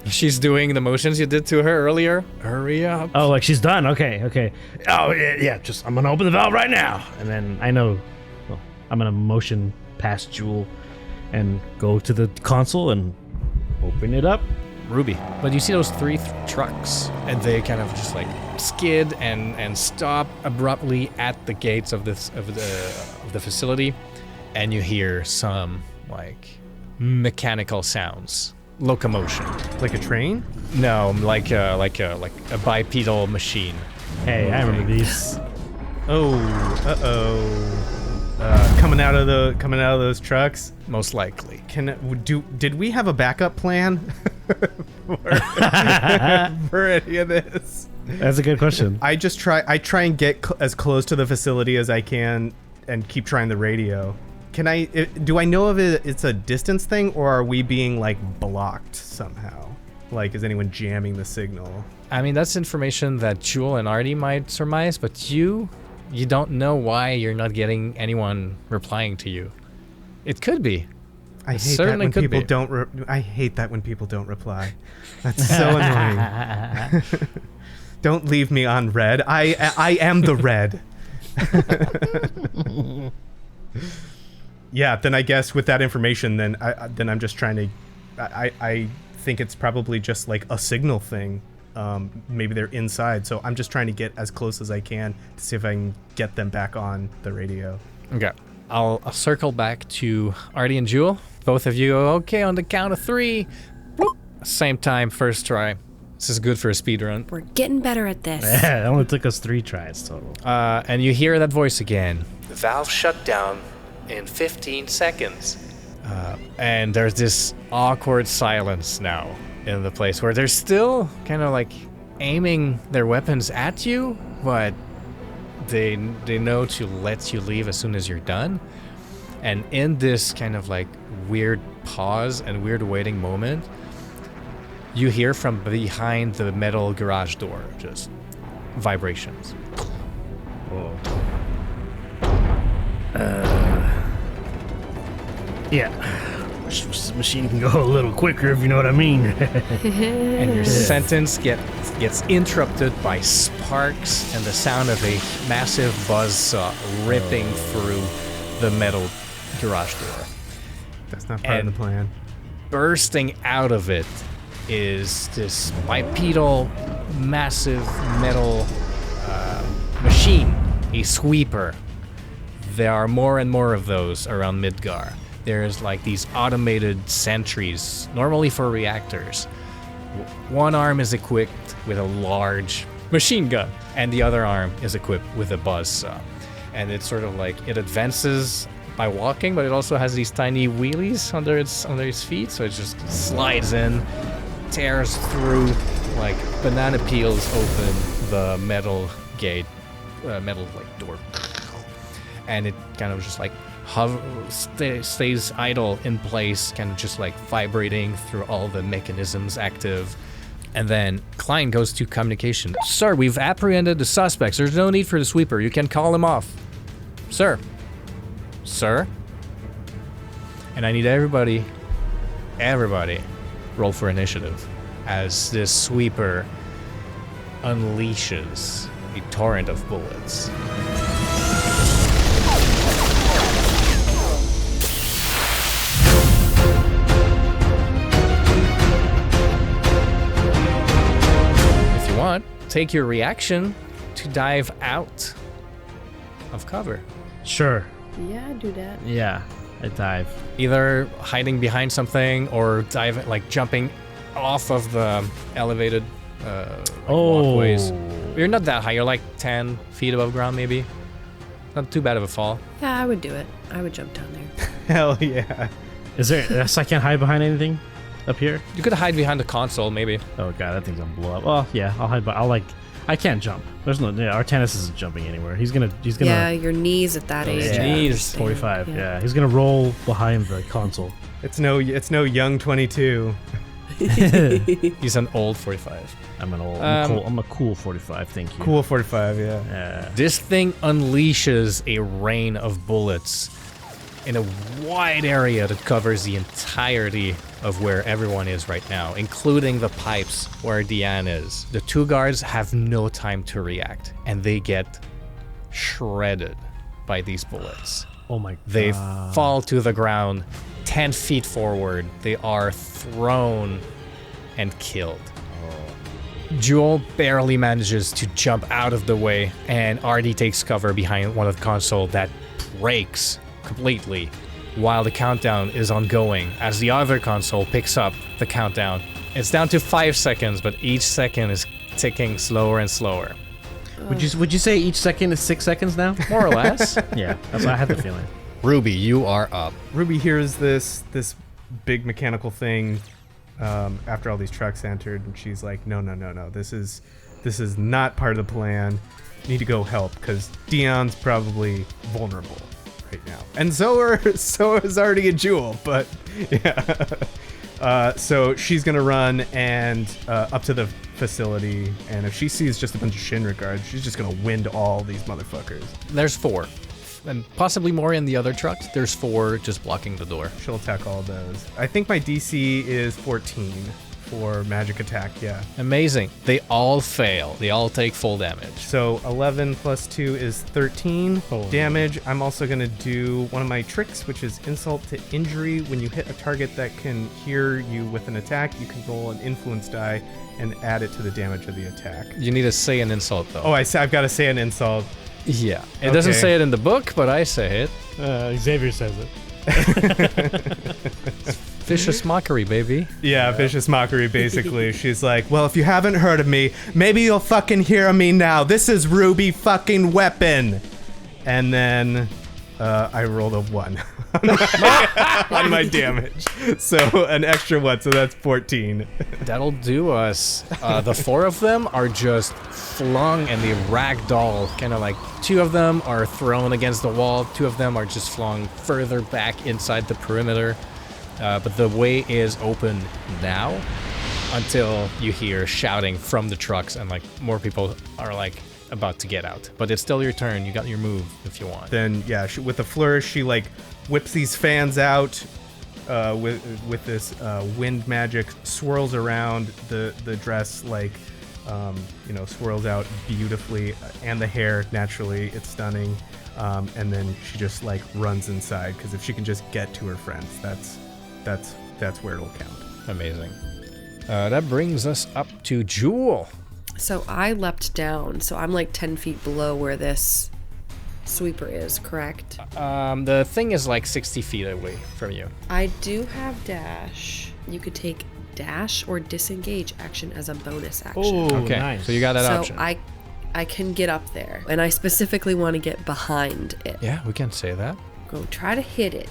She's doing the motions you did to her earlier. Hurry up. Oh, she's done. Okay. Oh, yeah. Just I'm gonna open the valve right now, and then I'm gonna motion past Jewel and go to the console and open it up. Ruby. But you see those 3 trucks, and they kind of just skid and stop abruptly at the gates of the facility, and you hear some mechanical sounds. Locomotion. Like a train? No, like a bipedal machine. Hey, I remember these. Oh, coming out of those trucks. Most likely. Did we have a backup plan for any of this? That's a good question. I try and get as close to the facility as I can and keep trying the radio. Do I know if it's a distance thing, or are we being blocked somehow? Is anyone jamming the signal? I mean, that's information that Jewel and Artie might surmise, but you you don't know why you're not getting anyone replying to you. It could be. I hate that when people don't. I hate that when people don't reply. That's so annoying. Don't leave me on red. I am the red. Yeah. Then I guess with that information, then I'm just trying to. I think it's probably just like a signal thing. Maybe they're inside, so I'm just trying to get as close as I can to see if I can get them back on the radio. Okay. I'll circle back to Artie and Jewel. Both of you, okay, on the count of 3. Whoop. Same time, first try. This is good for a speed run. We're getting better at this. Yeah, it only took us 3 tries total. And you hear that voice again. The valve shut down in 15 seconds. And there's this awkward silence now in the place where they're still kind of like aiming their weapons at you, but they know to let you leave as soon as you're done. And in this kind of like weird pause and weird waiting moment, you hear from behind the metal garage door just vibrations. Whoa. Yeah. This machine can go a little quicker, if you know what I mean. And your sentence gets interrupted by sparks and the sound of a massive buzzsaw ripping through the metal garage door. That's not part of the plan. Bursting out of it is this bipedal, massive metal machine, a sweeper. There are more and more of those around Midgar. There's like these automated sentries, normally for reactors. One arm is equipped with a large machine gun, and the other arm is equipped with a buzzsaw. And it's sort of like, it advances by walking, but it also has these tiny wheelies under its feet, so it just slides in, tears through, like banana peels open the metal gate, metal like door, and it kind of just like stays idle in place, kind of just like vibrating through all the mechanisms active. And then Klein goes to communication. Sir, we've apprehended the suspects. There's no need for the sweeper. You can call them off. Sir. And I need everybody roll for initiative as this sweeper unleashes a torrent of bullets. Take your reaction to dive out of cover. Sure. Yeah, do that. Yeah, I dive. Either hiding behind something or diving, like jumping off of the elevated walkways. You're not that high. You're like 10 feet above ground, maybe. Not too bad of a fall. Yeah, I would do it. I would jump down there. Hell yeah. Is there? So I can't hide behind anything up here? You could hide behind the console, maybe. Oh god, that thing's gonna blow up. Well, yeah, I'll hide. I can't jump. There's no. Yeah, Artanis isn't jumping anywhere. He's gonna. Yeah, your knees at that age. Knees. 45. Yeah, he's gonna roll behind the console. It's no young 22. He's an old 45. I'm a cool 45. Thank you. Cool 45. Yeah. This thing unleashes a rain of bullets in a wide area that covers the entirety of where everyone is right now, including the pipes where Deiana is. The 2 guards have no time to react, and they get shredded by these bullets. Oh my god. They fall to the ground 10 feet forward. They are thrown and killed. Jewel barely manages to jump out of the way, and Artie takes cover behind one of the console that breaks completely while the countdown is ongoing as the other console picks up the countdown. It's down to 5 seconds, but each second is ticking slower and slower. Would you say each second is 6 seconds now? More or less. Yeah, that's what I had the feeling. Ruby, you are up. Ruby hears this big mechanical thing after all these trucks entered, and she's like, no, this is not part of the plan. You need to go help because Dion's probably vulnerable right now, and so is Artie and Jewel. But yeah, so she's gonna run and up to the facility, and if she sees just a bunch of Shinra guards, she's just gonna wind all these motherfuckers. There's 4. And possibly more in the other trucks. There's 4 just blocking the door. She'll attack all of those. I think my DC is 14 for magic attack, yeah. Amazing. They all fail. They all take full damage. So 11 plus 2 is 13 Holy. damage. I'm also going to do one of my tricks, which is insult to injury. When you hit a target that can hear you with an attack, you can roll an influence die and add it to the damage of the attack. You need to say an insult, though. Oh, I've got to say an insult. Yeah. It doesn't Okay. say it in the book, but I say it. Xavier says it. Vicious mockery, baby. Yeah, vicious mockery, basically. She's like, well, if you haven't heard of me, maybe you'll fucking hear of me now. This is Ruby fucking Weapon. And then I rolled a 1 on my damage. So an extra 1, so that's 14. That'll do us. The 4 of them are just flung and they ragdoll. Kind of like 2 of them are thrown against the wall. 2 of them are just flung further back inside the perimeter. But the way is open now until you hear shouting from the trucks and like more people are like about to get out. But it's still your turn. You got your move if you want. Then, yeah, with a flourish, she like whips these fans out with this wind magic, swirls around the dress, like, swirls out beautifully, and the hair, naturally, it's stunning. And then she just like runs inside, because if she can just get to her friends, that's where it'll count. Amazing. That brings us up to Jewel. So I leapt down, so I'm like 10 feet below where this sweeper is, correct? The thing is like 60 feet away from you. I do have dash. You could take dash or disengage action as a bonus action. Oh, Okay, nice. so you got that so option. I can get up there, and I specifically want to get behind it. Yeah, we can say that. Go try to hit it.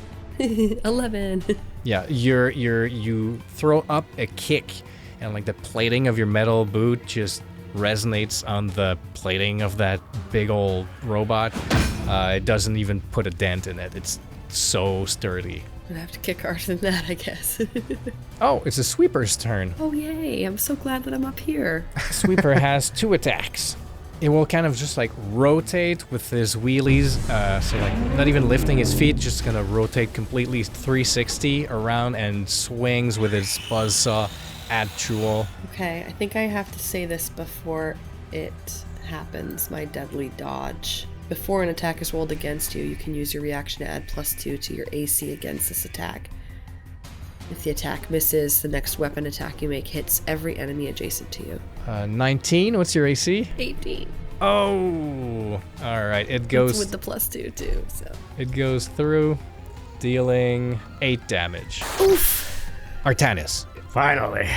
11. Yeah, you throw up a kick, and like the plating of your metal boot just resonates on the plating of that big old robot. It doesn't even put a dent in it. It's so sturdy. I'm gonna have to kick harder than that, I guess. Oh, it's a sweeper's turn. Oh yay! I'm so glad that I'm up here. Sweeper has 2 attacks. It will kind of just like rotate with his wheelies, so like not even lifting his feet, just gonna rotate completely 360 around and swings with his buzzsaw at Jewel. Okay, I think I have to say this before it happens. My deadly dodge. Before an attack is rolled against you, you can use your reaction to add +2 to your AC against this attack. If the attack misses, the next weapon attack you make hits every enemy adjacent to you. 19, what's your AC? 18. Oh, all right. It goes. With the +2 too, so. It goes through, dealing 8 damage. Oof. Artanis. Finally.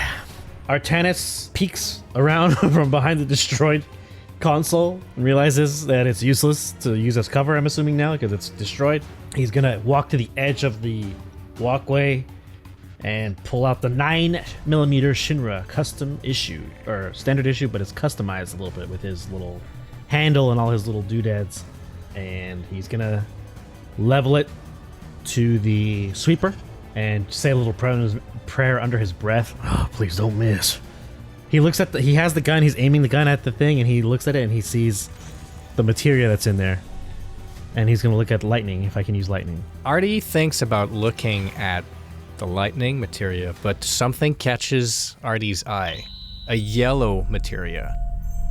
Artanis peeks around from behind the destroyed console and realizes that it's useless to use as cover, I'm assuming now, because it's destroyed. He's gonna walk to the edge of the walkway and pull out the 9mm Shinra custom issue, or standard issue, but it's customized a little bit with his little handle and all his little doodads. And he's gonna level it to the sweeper and say a little prayer under his breath. Oh, please don't miss. He looks at he has the gun, he's aiming the gun at the thing, and he looks at it and he sees the materia that's in there. And he's gonna look at lightning, if I can use lightning. Artie thinks about looking at the lightning materia, but something catches Artie's eye. A yellow materia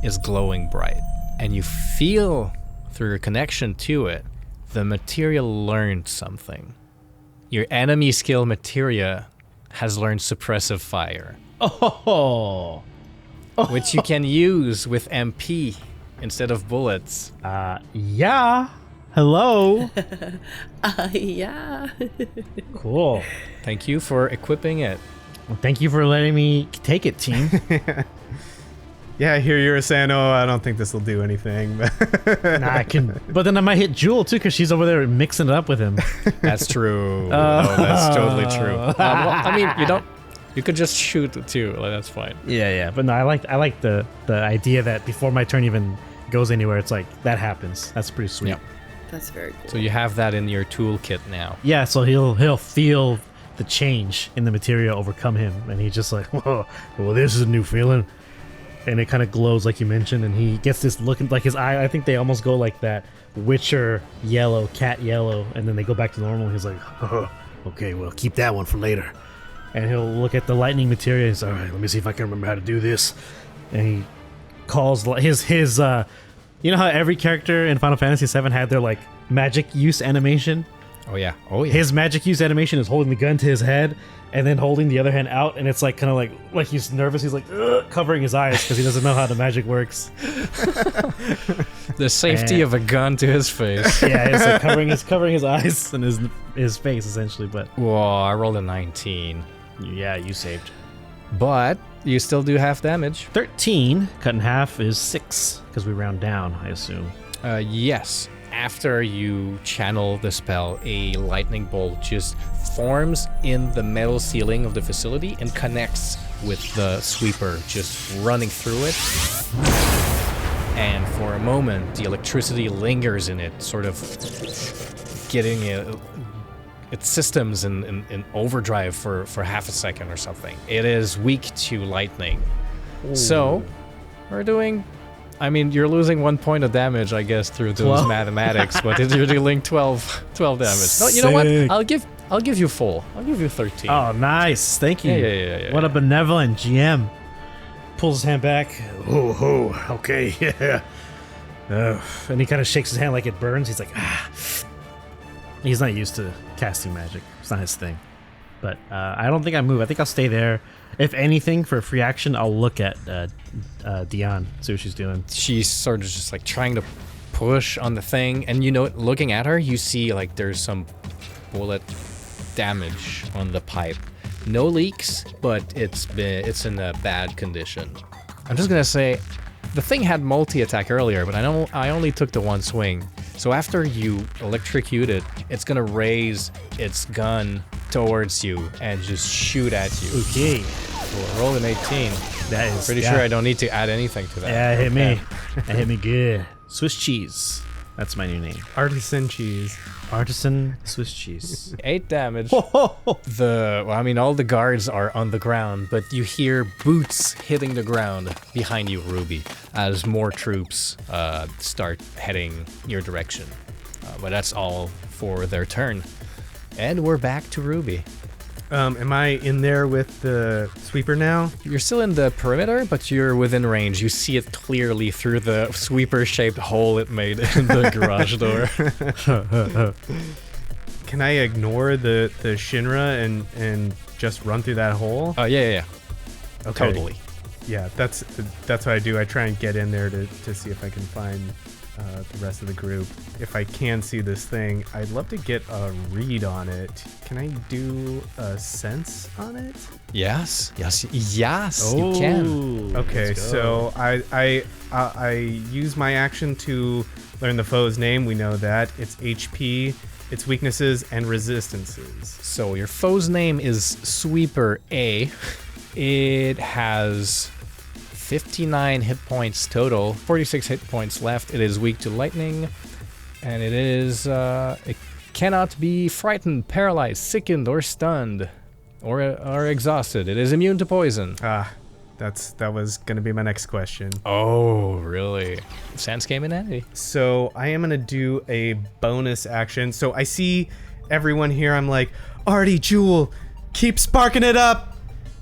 is glowing bright, and you feel through your connection to it, the materia learned something. Your enemy skill materia has learned suppressive fire, Oh, which you can use with MP instead of bullets. yeah. Hello. Yeah. Cool. Thank you for equipping it. Well, thank you for letting me take it, team. Yeah, I hear you're saying, oh, I don't think this will do anything. Nah, I can, but then I might hit Jewel too, because she's over there mixing it up with him. That's true. Oh, that's totally true. Well, I mean, you could just shoot too. Like, that's fine. Yeah. But no, I like the idea that before my turn even goes anywhere, it's like that happens. That's pretty sweet. Yep. That's very cool. So you have that in your toolkit now. Yeah, so he'll feel the change in the materia overcome him, and he's just like, whoa, well, this is a new feeling. and it kind of glows like you mentioned, and he gets this look, like his eye, I think they almost go like that Witcher yellow, cat yellow, and then they go back to normal. He's like, oh, okay, well, keep that one for later. And he'll look at the lightning materia. He's all right, let me see if I can remember how to do this. And he calls his you know how every character in Final Fantasy VII had their like magic use animation? Oh yeah. His magic use animation is holding the gun to his head and then holding the other hand out, and it's like kind of like he's nervous. He's like covering his eyes because he doesn't know how the magic works. The safety of a gun to his face. Yeah, it's like covering his eyes and his face essentially. But Whoa, I rolled a 19. yeah, you saved. But you still do half damage. 13 cut in half is 6 because we round down, I assume. Yes. After you channel the spell, a lightning bolt just forms in the metal ceiling of the facility and connects with the sweeper just running through it. And for a moment, the electricity lingers in it, sort of getting its systems in overdrive for half a second or something. It is weak to lightning. Ooh. So, we're doing... I mean, you're losing 1 point of damage, I guess, through those mathematics, but you're dealing 12 damage. No, you know what? I'll give you full. I'll give you 13. Oh, nice. Thank you. Yeah. What a benevolent GM. Pulls his hand back. Oh, okay, yeah. And he kind of shakes his hand like it burns. He's like, ah. He's not used to casting magic. It's not his thing. But I don't think I move. I think I'll stay there. If anything, for a free action, I'll look at Deiana, see what she's doing. She's sort of just like trying to push on the thing, and looking at her, you see like there's some bullet damage on the pipe. No leaks, but it's in a bad condition. I'm just gonna say, the thing had multi-attack earlier, but I only took the one swing. So after you electrocute it, it's gonna raise its gun towards you and just shoot at you. Okay. So roll an 18. That is pretty sure I don't need to add anything to that. Yeah, it hit me. It hit me good. Swiss cheese. That's my new name. Artisan cheese. Artisan Swiss cheese. 8 damage. All the guards are on the ground, but you hear boots hitting the ground behind you, Ruby, as more troops start heading your direction. But that's all for their turn. And we're back to Ruby. Am I in there with the sweeper now? You're still in the perimeter, but you're within range. You see it clearly through the sweeper-shaped hole it made in the garage door. Can I ignore the Shinra and just run through that hole? Oh, yeah. Okay. Totally. Yeah, that's what I do. I try and get in there to see if I can find the rest of the group. If I can see this thing, I'd love to get a read on it. Can I do a sense on it? Yes, you can. Okay, so I use my action to learn the foe's name. We know that. Its HP, its weaknesses, and resistances. So your foe's name is Sweeper A. It has 59 hit points total, 46 hit points left. It is weak to lightning, and it cannot be frightened, paralyzed, sickened, or stunned, or exhausted. It is immune to poison. That was gonna be my next question. Oh, really? Sans came in handy. So I am gonna do a bonus action. So I see everyone here. I'm like, Artie, Jewel, keep sparking it up.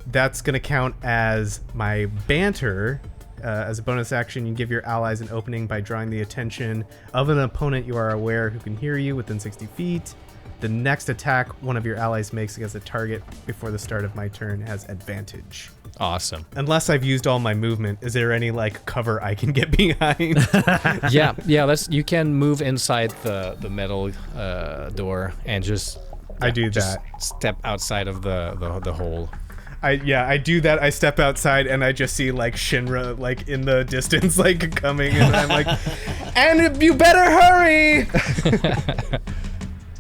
That's going to count as my banter. As a bonus action, you give your allies an opening by drawing the attention of an opponent you are aware who can hear you within 60 feet. The next attack one of your allies makes against a target before the start of my turn has advantage. Awesome. Unless I've used all my movement, is there any cover I can get behind? Yeah. You can move inside the metal door and just step outside of the hole. I do that. I step outside and I just see Shinra in the distance coming, and I'm like, and you better hurry.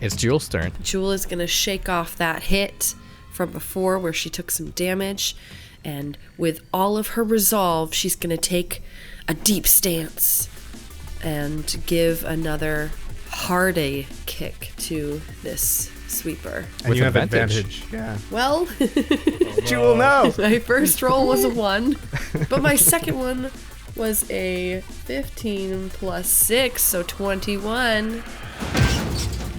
It's Jewel's turn. Jewel is gonna shake off that hit from before where she took some damage, and with all of her resolve, she's gonna take a deep stance and give another hearty kick to this sweeper. And With you have advantage. advantage. Yeah. Well, Jewel, no. my first roll was a 1, but my second one was a 15 plus 6, so 21.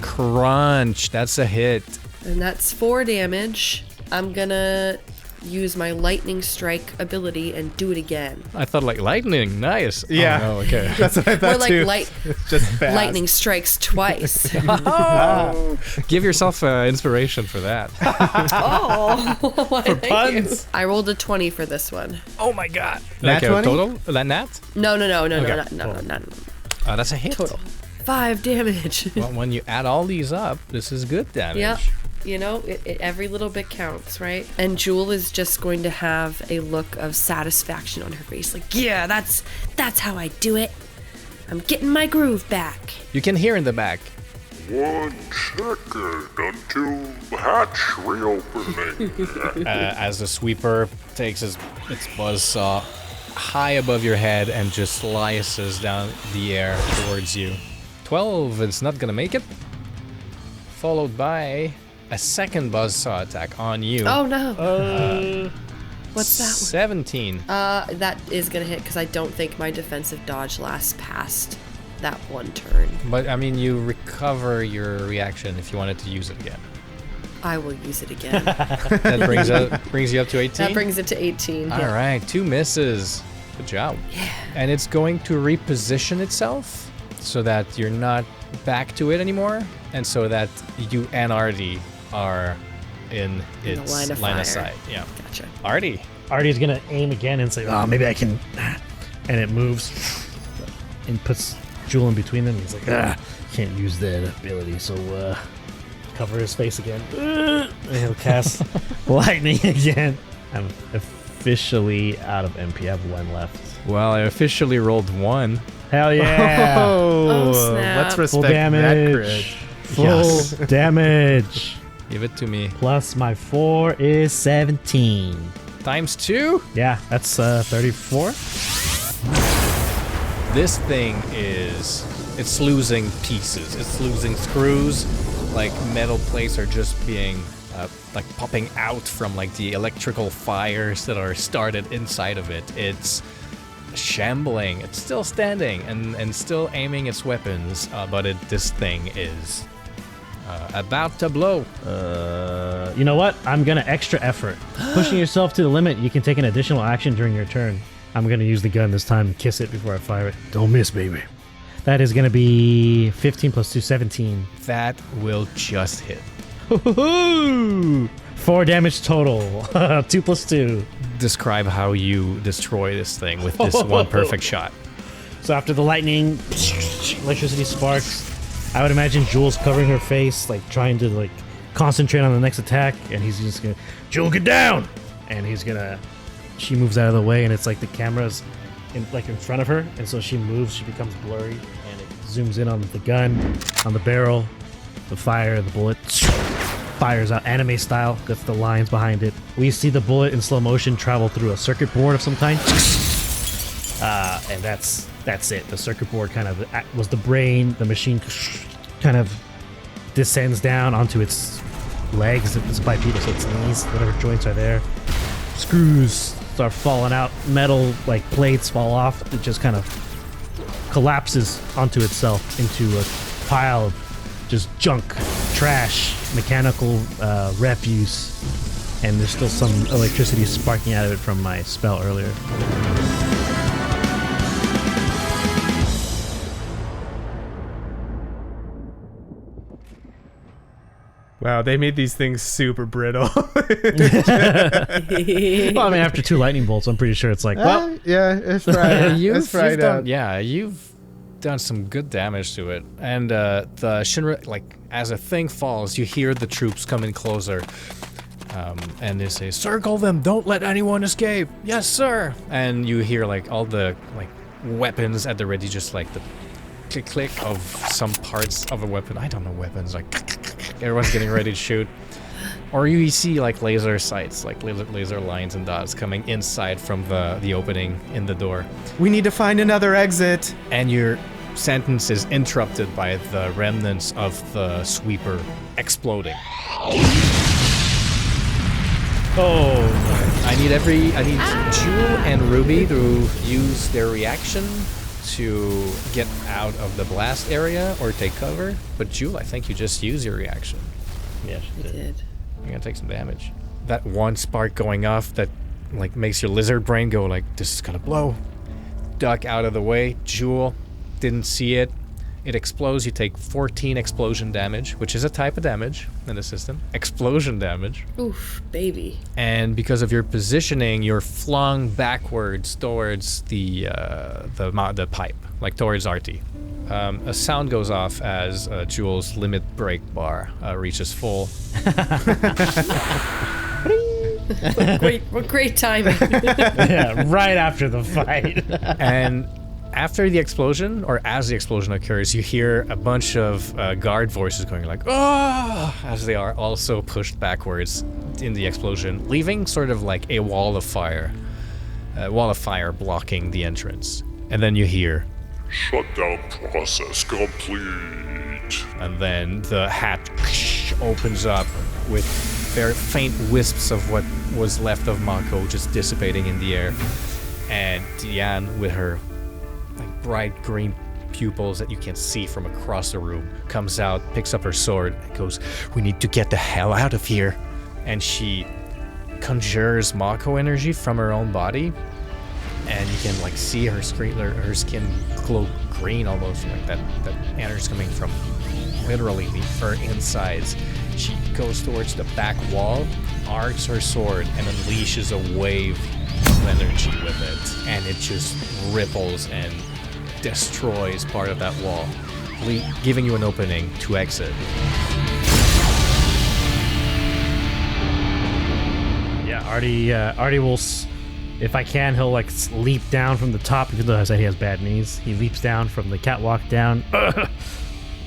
Crunch. That's a hit. And that's 4 damage. I'm gonna use my lightning strike ability and do it again. I thought like lightning. Nice. Yeah. Oh, no, okay. That's what I thought Or like too. light, It's just fast. lightning strikes twice. Give yourself inspiration for that. For puns. I rolled a 20 for this one. Oh my god. Nat Like 20? total? That nat? No, Okay. no. That's a hit. Total. 5 damage. Well, when you add all these up, this is good damage. Yep. You know, every little bit counts, right? And Jewel is just going to have a look of satisfaction on her face. Like, yeah, that's how I do it. I'm getting my groove back. You can hear in the back. 1 second until hatch reopening. As the sweeper takes its buzzsaw high above your head and just slices down the air towards you. 12, it's not gonna make it. Followed by a second buzzsaw attack on you. Oh no. What's that one? 17. That is gonna hit because I don't think my defensive dodge lasts past that one turn. But I mean, you recover your reaction if you wanted to use it again. I will use it again. That brings you up to 18. That brings it to 18. All right, 2 misses. Good job. Yeah. And it's going to reposition itself so that you're not back to it anymore, and so that you and Artie are in its line of line of fire. sight. Yeah. Gotcha. Artie. Artie's gonna aim again and say, "Oh, maybe I can," and it moves and puts Jewel in between them. He's like, can't use that ability, so cover his face again. And he'll cast lightning again. I'm officially out of MP. I have 1 left. Well, I officially rolled 1. Hell yeah! Oh, snap. Let's Full respect that crit. damage. Full damage. Give it to me. Plus my 4 is 17. Times 2. Yeah, that's 34. This thing it's losing pieces. It's losing screws. Like metal plates are just being like popping out from like the electrical fires that are started inside of it. It's shambling. It's still standing and still aiming its weapons, but this thing is about to blow. You know what? I'm gonna extra effort. Pushing yourself to the limit, you can take an additional action during your turn. I'm gonna use the gun this time and kiss it before I fire it. Don't miss, baby. That is gonna be 15 plus 2, 17. That will just hit. 4 damage total. 2 plus 2. Describe how you destroy this thing with this one perfect shot. So after the lightning, electricity sparks. I would imagine Jules covering her face, like trying to like concentrate on the next attack, and he's just gonna, Jewel, get down! And she moves out of the way, and it's like the camera's in front of her, and so she moves, she becomes blurry, and it zooms in on the gun, on the barrel, the fire, the bullet fires out anime style, gets the lines behind it. We see the bullet in slow motion travel through a circuit board of some kind. And that's it. The circuit board kind of was the brain. The machine kind of descends down onto its legs. It's bipedal, so its knees, whatever joints are there. Screws start falling out. Metal like plates fall off. It just kind of collapses onto itself into a pile of just junk, trash, mechanical refuse, and there's still some electricity sparking out of it from my spell earlier. Wow, they made these things super brittle. Well, I mean, after 2 lightning bolts, I'm pretty sure it's like, well, yeah, it's right. You've done some good damage to it. And the Shinra, like, as a thing falls, you hear the troops coming closer. And they say, circle them, don't let anyone escape. Yes, sir. And you hear, like, all the, like, weapons at the ready, just like the click of some parts of a weapon. I don't know weapons, like, everyone's getting ready to shoot. Or you see, like, laser sights, like laser lines and dots coming inside from the opening in the door. We need to find another exit. And you're sentence is interrupted by the remnants of the sweeper exploding. Oh, I need Jewel and Ruby to use their reaction to get out of the blast area or take cover. But Jewel, I think you just use your reaction. yeah, she did. You're gonna take some damage. That one spark going off that like makes your lizard brain go like, this is gonna blow. Duck out of the way. Jewel didn't see it. It explodes. You take 14 explosion damage, which is a type of damage in the system. Explosion damage. Oof, baby. And because of your positioning, you're flung backwards towards the pipe, like towards Artie. A sound goes off as Jewel's limit break bar reaches full. What great timing. Yeah, right after the fight. And after the explosion, or as the explosion occurs, you hear a bunch of guard voices going like, "Oh!" as they are also pushed backwards in the explosion, leaving sort of like a wall of fire blocking the entrance. And then you hear, Shutdown process complete. and then the hatch opens up with very faint wisps of what was left of Mako just dissipating in the air. And Diane, with her like bright green pupils that you can see from across the room, comes out, picks up her sword, and goes, "We need to get the hell out of here." And she conjures Mako energy from her own body, and you can like see her skin glow green almost, like that energy coming from literally her insides. She goes towards the back wall, arcs her sword, and unleashes a wave of energy with it, and it just ripples and destroys part of that wall, giving you an opening to exit. Yeah, Artie will, if I can, he'll like leap down from the top, even though I said he has bad knees. He leaps down from the catwalk down,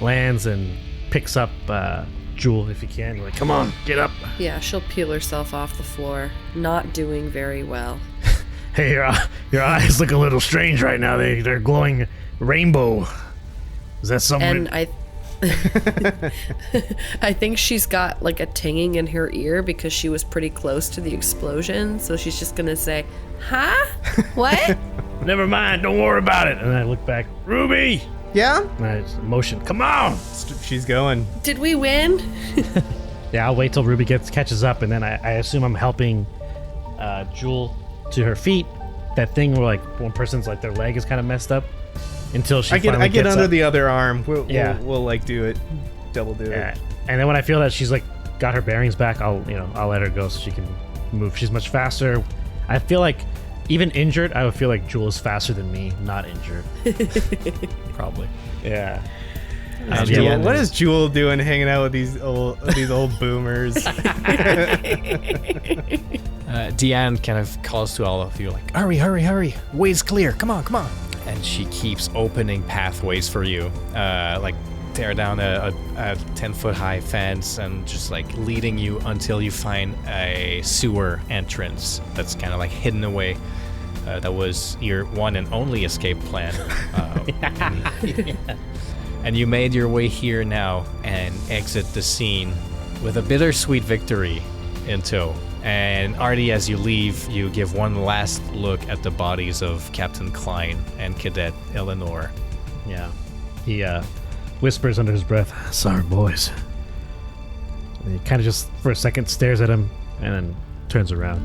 lands and picks up Jewel if he can. You're like, come on, get up. Yeah, she'll peel herself off the floor. Not doing very well. Hey, your eyes look a little strange right now. They're glowing rainbow. Is that something? And I think she's got like a tinging in her ear because she was pretty close to the explosion. So she's just gonna say, "Huh? What?" Never mind. Don't worry about it. And I look back. Ruby. Yeah? And I just motion. Come on. She's going. Did we win? Yeah, I'll wait till Ruby catches up, and then I assume I'm helping Jewel to her feet. That thing where like one person's like their leg is kind of messed up until she. I get under up. the other arm. We'll like do it, double do Yeah. it. And then when I feel that she's like got her bearings back, I'll let her go so she can move. She's much faster. I feel like even injured, I would feel like Jewel is faster than me, not injured. Probably. Yeah. What is Jewel doing hanging out with these old boomers? Deanne kind of calls to all of you like, hurry, way's clear, come on. And she keeps opening pathways for you, like tear down a 10-foot high fence and just like leading you until you find a sewer entrance that's kind of like hidden away. That was your one and only escape plan. And you made your way here now and exit the scene with a bittersweet victory in tow. And Artie, as you leave, you give one last look at the bodies of Captain Klein and Cadet Eleanor. Yeah. He whispers under his breath, "Sorry, boys." And he kind of just for a second stares at him and then turns around.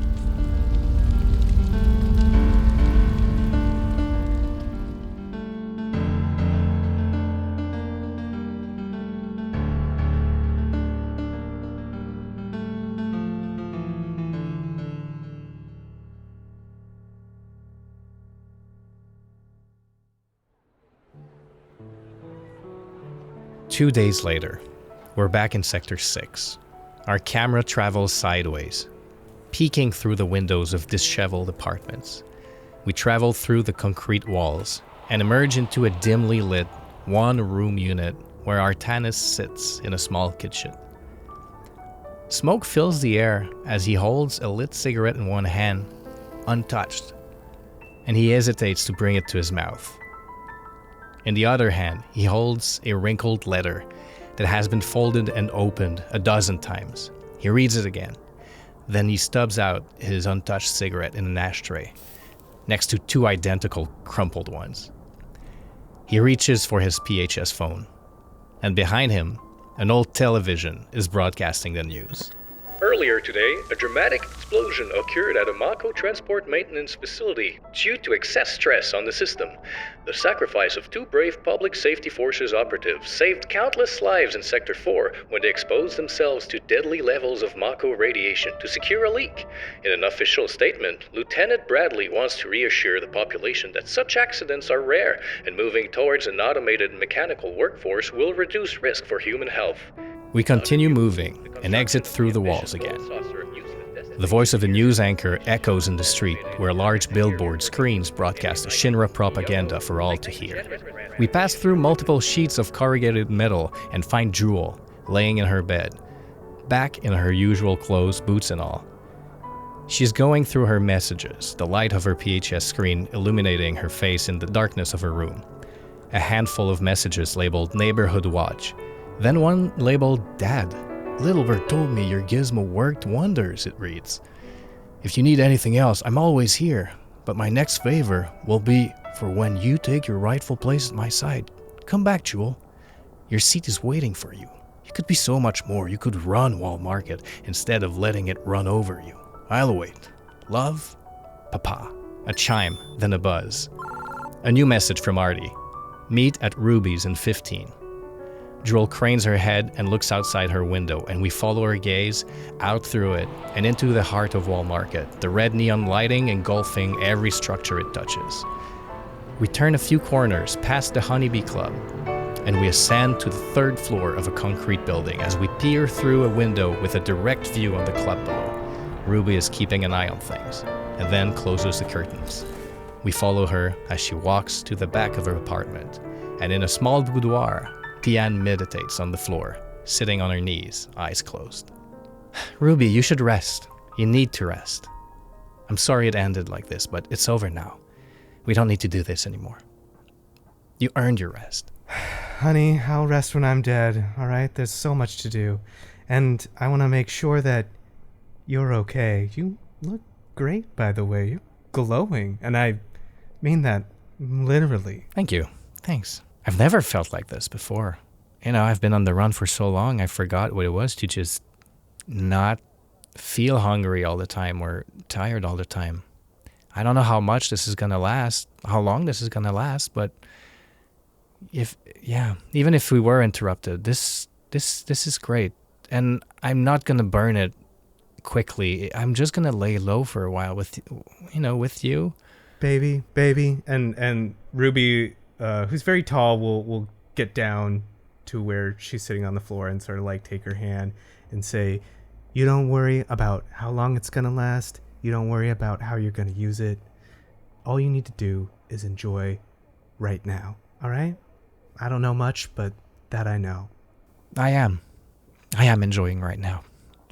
Two days later, we're back in Sector 6. Our camera travels sideways, peeking through the windows of disheveled apartments. We travel through the concrete walls and emerge into a dimly lit, one-room unit where Artanis sits in a small kitchen. Smoke fills the air as he holds a lit cigarette in one hand, untouched, and he hesitates to bring it to his mouth. In the other hand, he holds a wrinkled letter that has been folded and opened a dozen times. He reads it again. Then he stubs out his untouched cigarette in an ashtray, next to 2 identical crumpled ones. He reaches for his PHS phone, and behind him, an old television is broadcasting the news. Earlier today, a dramatic explosion occurred at a Mako transport maintenance facility due to excess stress on the system. The sacrifice of 2 brave public safety forces operatives saved countless lives in Sector 4 when they exposed themselves to deadly levels of Mako radiation to secure a leak. In an official statement, Lieutenant Bradley wants to reassure the population that such accidents are rare, and moving towards an automated mechanical workforce will reduce risk for human health. We continue moving and exit through the walls again. The voice of a news anchor echoes in the street where large billboard screens broadcast a Shinra propaganda for all to hear. We pass through multiple sheets of corrugated metal and find Jewel laying in her bed, back in her usual clothes, boots and all. She's going through her messages, the light of her PHS screen illuminating her face in the darkness of her room. A handful of messages labeled Neighborhood Watch, then one labeled Dad. Littlebird told me your gizmo worked wonders, it reads. If you need anything else, I'm always here, but my next favor will be for when you take your rightful place at my side. Come back, Jewel. Your seat is waiting for you. You could be so much more. You could run Wall Market instead of letting it run over you. I'll wait. Love, Papa. A chime, then a buzz. A new message from Artie. Meet at Ruby's in 15. Jewel cranes her head and looks outside her window, and we follow her gaze out through it and into the heart of Wall Market, the red neon lighting engulfing every structure it touches. We turn a few corners past the Honeybee Club, and we ascend to the 3rd floor of a concrete building as we peer through a window with a direct view on the club below. Ruby is keeping an eye on things, and then closes the curtains. We follow her as she walks to the back of her apartment, and in a small boudoir, Tian meditates on the floor, sitting on her knees, eyes closed. Ruby, you should rest. You need to rest. I'm sorry it ended like this, but it's over now. We don't need to do this anymore. You earned your rest. Honey, I'll rest when I'm dead, alright? There's so much to do. And I want to make sure that you're okay. You look great, by the way. You're glowing. And I mean that literally. Thank you. Thanks. I've never felt like this before. You know, I've been on the run for so long, I forgot what it was to just not feel hungry all the time or tired all the time. I don't know how much this is going to last, how long this is going to last, but even if we were interrupted, this is great. And I'm not going to burn it quickly. I'm just going to lay low for a while with you. Baby. And Ruby, who's very tall, will get down to where she's sitting on the floor and sort of like take her hand and say, you don't worry about how long it's going to last. You don't worry about how you're going to use it. All you need to do is enjoy right now. All right? I don't know much, but that I know. I am enjoying right now.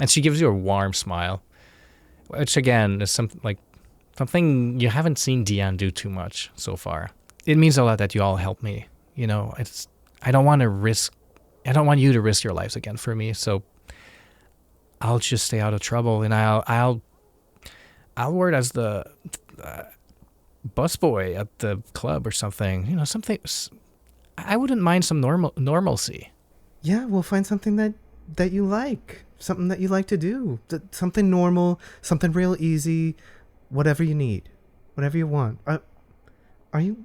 And she gives you a warm smile, which again is something you haven't seen Diane do too much so far. It means a lot that you all help me. You know, I don't want you to risk your lives again for me, so I'll just stay out of trouble, and I'll work as the busboy at the club or something. You know, something. I wouldn't mind some normalcy. Yeah, we'll find something that you like, something that you like to do, something normal, something real easy, whatever you need, whatever you want. Are you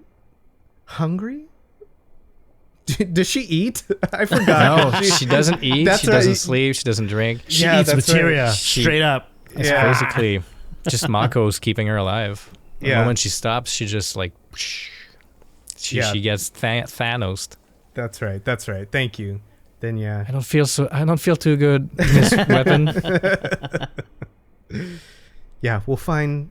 hungry? Does she eat? I forgot. No, she doesn't eat. She doesn't sleep. She doesn't drink. She eats materia straight up. It's basically just Mako's keeping her alive. The Yeah. moment she stops, she just like she gets Thanos. That's right. Thank you. Then yeah. I don't feel too good in this weapon. Yeah, we'll find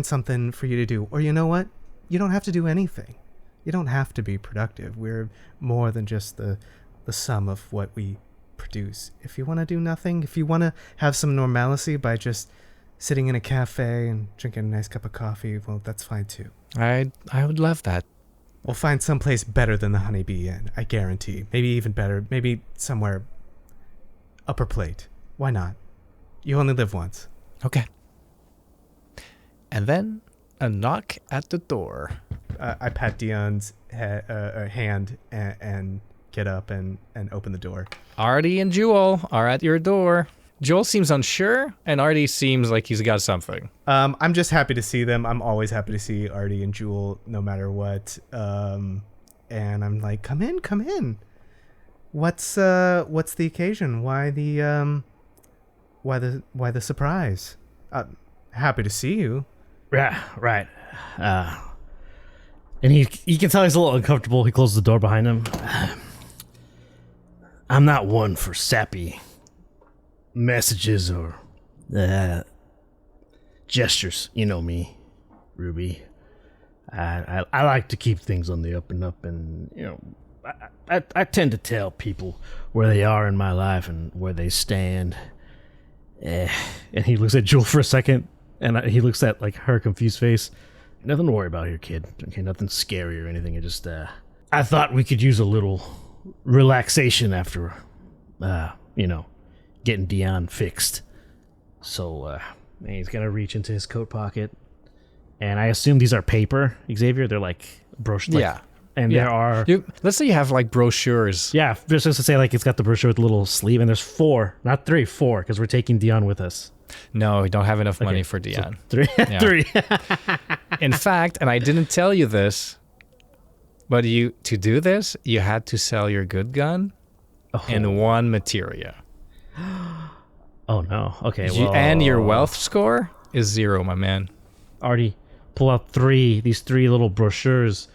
something for you to do. Or you know what? You don't have to do anything. You don't have to be productive. We're more than just the sum of what we produce. If you want to do nothing, if you want to have some normalcy by just sitting in a cafe and drinking a nice cup of coffee, well, that's fine too. I would love that. We'll find someplace better than the Honeybee Inn, I guarantee. Maybe even better. Maybe somewhere upper plate. Why not? You only live once. Okay. And then a knock at the door. I pat Dion's hand and get up and open the door. Artie and Jewel are at your door. Joel seems unsure, and Artie seems like he's got something. I'm just happy to see them. I'm always happy to see Artie and Jewel, no matter what. And I'm like, come in. What's the occasion? Why the surprise? Happy to see you. Right. And you can tell he's a little uncomfortable. He closes the door behind him. I'm not one for sappy messages or gestures. You know me, Ruby. I like to keep things on the up and up, and I tend to tell people where they are in my life and where they stand. And he looks at Jewel for a second, and he looks at like her confused face. Nothing to worry about here, kid. Okay, nothing scary or anything. I thought we could use a little relaxation after, getting Dion fixed. So, he's gonna reach into his coat pocket, and I assume these are paper, Xavier. They're like brochures. Yeah. And there are... let's say you have like brochures. Yeah, just to say like it's got the brochure with the little sleeve, and there's 4, not 3, 4, because we're taking Dion with us. No, we don't have enough money for Dion. So 3. Yeah. 3. In fact, and I didn't tell you this, but to do this, you had to sell your good gun and 1 materia. Oh no. Okay. And your wealth score is 0, my man. Already pull out these 3 little brochures,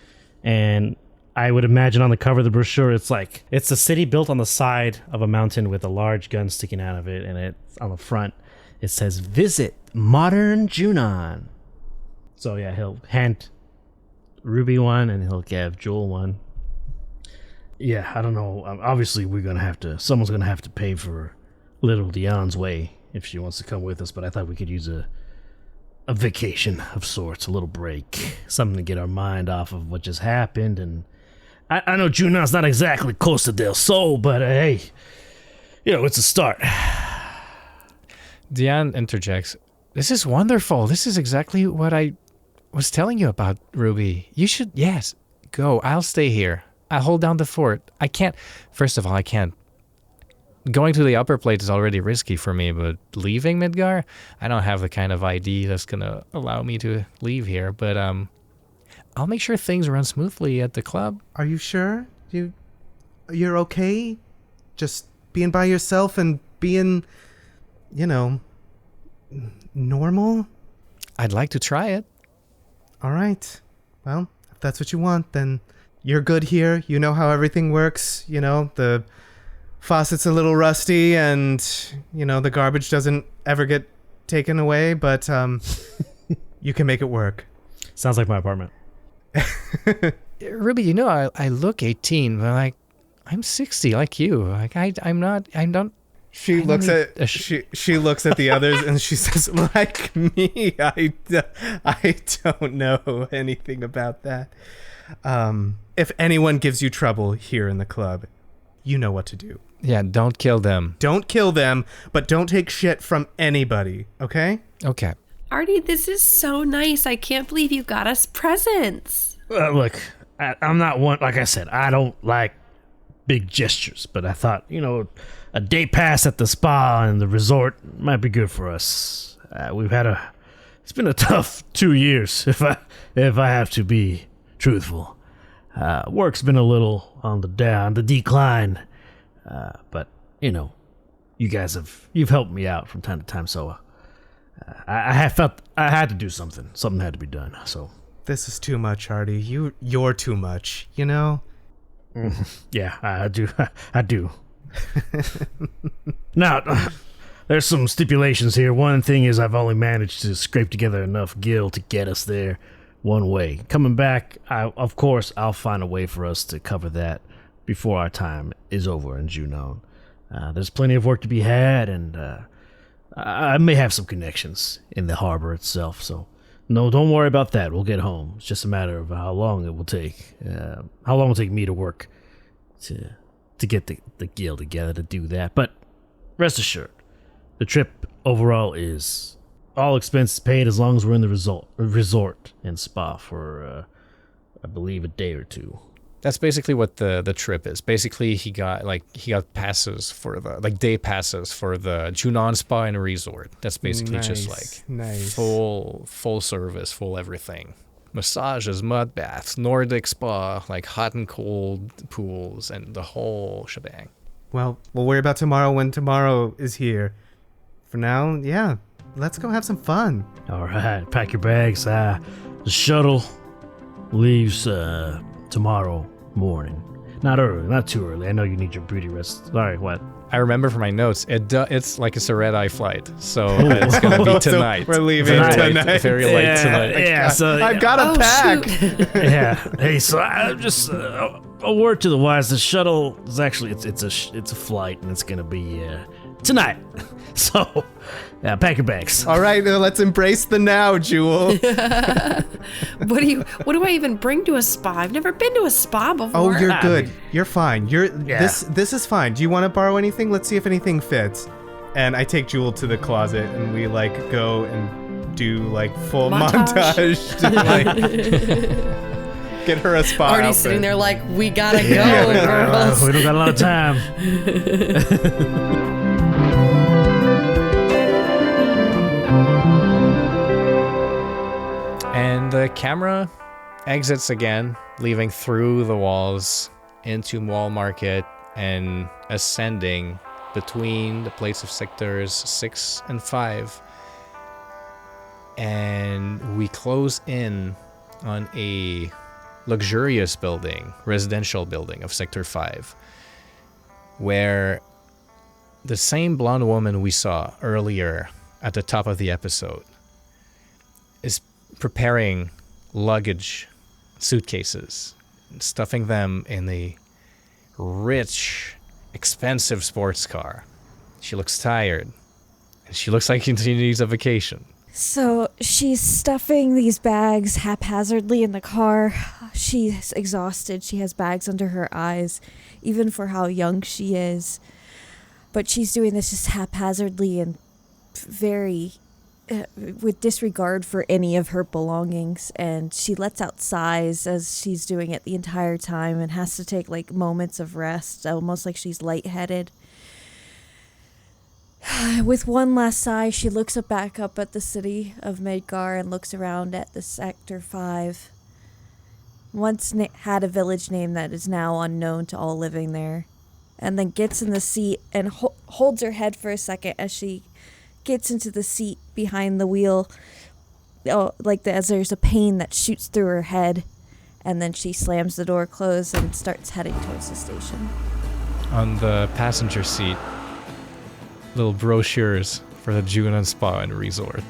and I would imagine on the cover of the brochure it's a city built on the side of a mountain with a large gun sticking out of it, and it's on the front. It says, "Visit Modern Junon." So yeah, he'll hand Ruby 1, and he'll give Jewel 1. Yeah, I don't know. Obviously, someone's gonna have to pay for little Dion's way if she wants to come with us. But I thought we could use a vacation of sorts, a little break, something to get our mind off of what just happened. And I know Junon's not exactly Costa del Sol, but hey, it's a start. Dion interjects, "This is wonderful. This is exactly what I was telling you about, Ruby. You should, yes, go. I'll stay here. I'll hold down the fort. First of all, I can't. Going to the upper plate is already risky for me, but leaving Midgar, I don't have the kind of ID that's going to allow me to leave here. But I'll make sure things run smoothly at the club." Are you sure? You're okay? Just being by yourself and being, normal? I'd like to try it. All right. Well, if that's what you want, then you're good here. You know how everything works. The faucet's a little rusty, and the garbage doesn't ever get taken away, but you can make it work. Sounds like my apartment. Ruby, I look 18, but I'm 60 like you. She looks at the others and she says, "Like me, I don't know anything about that. If anyone gives you trouble here in the club, you know what to do. Yeah, don't kill them. Don't kill them, but don't take shit from anybody, okay?" Okay. Artie, this is so nice. I can't believe you got us presents. Look, I'm not one, like I said, I don't like big gestures, but I thought, a day pass at the spa and the resort might be good for us. It's been a tough 2 years, if I have to be truthful. Work's been a little on the decline, but you've helped me out from time to time, so I have felt I had to do something. Something had to be done. So this is too much, Artie. You're too much. Yeah, I do. Now, there's some stipulations here. One thing is I've only managed to scrape together enough gil to get us there one way. Coming back, of course, I'll find a way for us to cover that before our time is over in Junon. There's plenty of work to be had, and I may have some connections in the harbor itself, so No, don't worry about that. We'll get home. It's just a matter of how long it will take. How long it will take me to work to get the guild together to do that. But rest assured, the trip overall is all expenses paid as long as we're in the resort and spa for, I believe, a day or two. That's basically what the trip is. Basically, he got passes for day passes for the Junon Spa and Resort. That's basically just full service, full everything. Massages, mud baths, Nordic spa, like hot and cold pools, and the whole shebang. Well, we'll worry about tomorrow when tomorrow is here. For now, yeah, let's go have some fun. All right, pack your bags. The shuttle leaves tomorrow morning. Not early, not too early. I know you need your beauty rest. Sorry, what? I remember from my notes, it's like it's a red-eye flight, so it's going to be tonight. So we're leaving tonight. Very late tonight. Yeah, so I've got to pack. Yeah. Hey, so I just a word to the wise. The shuttle is actually it's a flight, and it's going to be tonight. So, yeah, pack your bags. All right, let's embrace the now, Jewel. What do I even bring to a spa? I've never been to a spa before. Oh, you're good. You're fine. This is fine. Do you want to borrow anything? Let's see if anything fits. And I take Jewel to the closet, and we go and do full montage to get her a spa Already outfit. sitting there we gotta go, girls. We don't got a lot of time. And the camera exits again, leaving through the walls into Wall Market and ascending between the plates of sectors 6 and 5. And we close in on a luxurious building, residential building of Sector 5, where the same blonde woman we saw earlier at the top of the episode is preparing luggage, suitcases, stuffing them in a rich, expensive sports car. She looks tired, and she looks like she needs a vacation. So she's stuffing these bags haphazardly in the car. She's exhausted. She has bags under her eyes, even for how young she is. But she's doing this just haphazardly and very with disregard for any of her belongings, and she lets out sighs as she's doing it the entire time and has to take moments of rest, almost like she's lightheaded. With one last sigh, she looks back up at the city of Midgar and looks around at the Sector 5. Once had a village name that is now unknown to all living there, and then gets in the seat and holds her head for a second as she gets into the seat behind the wheel, as there's a pain that shoots through her head, and then she slams the door closed and starts heading towards the station. On the passenger seat, little brochures for the Junon Spa and Resort.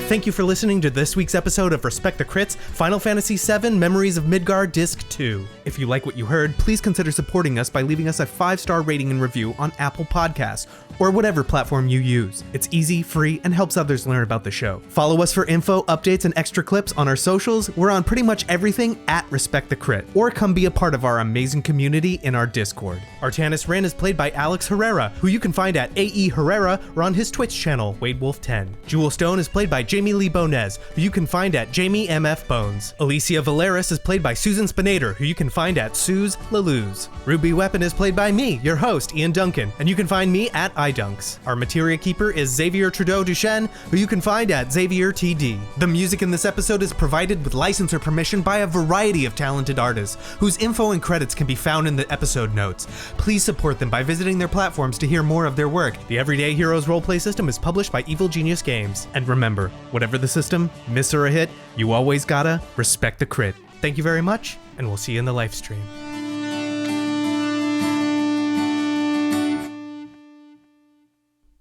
Thank you for listening to this week's episode of Respect the Crits, Final Fantasy VII Memories of Midgar Disc 2. If you like what you heard, please consider supporting us by leaving us a 5-star rating and review on Apple Podcasts, or whatever platform you use. It's easy, free, and helps others learn about the show. Follow us for info, updates, and extra clips on our socials. We're on pretty much everything at Respect the Crit, or come be a part of our amazing community in our Discord. Artanis Rinn is played by Alex Herrera, who you can find at AE Herrera or on his Twitch channel, WadeWolf10. Jewel Stone is played by Jamie Lee-Bonés, who you can find at Jamie MF Bones. Elyssia Valeris is played by Susan Spenader, who you can find at Suze Laluz. Ruby Weapon is played by me, your host, Ian Duncan, and you can find me at iDunks. Our Materia Keeper is Xavier Trudeau-Deschênes, who you can find at Xavier TD. The music in this episode is provided with license or permission by a variety of talented artists, whose info and credits can be found in the episode notes. Please support them by visiting their platforms to hear more of their work. The Everyday Heroes roleplay system is published by Evil Genius Games. And remember, Whatever the system, miss or a hit, you always gotta respect the crit. Thank you very much, and we'll see you in the live stream.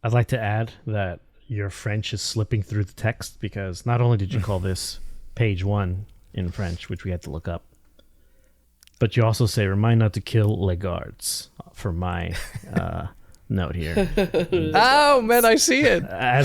I'd like to add that your French is slipping through the text because not only did you call this page 1 in French, which we had to look up, but you also say, remind not to kill les gardes for my note here. Oh, man, I see it. I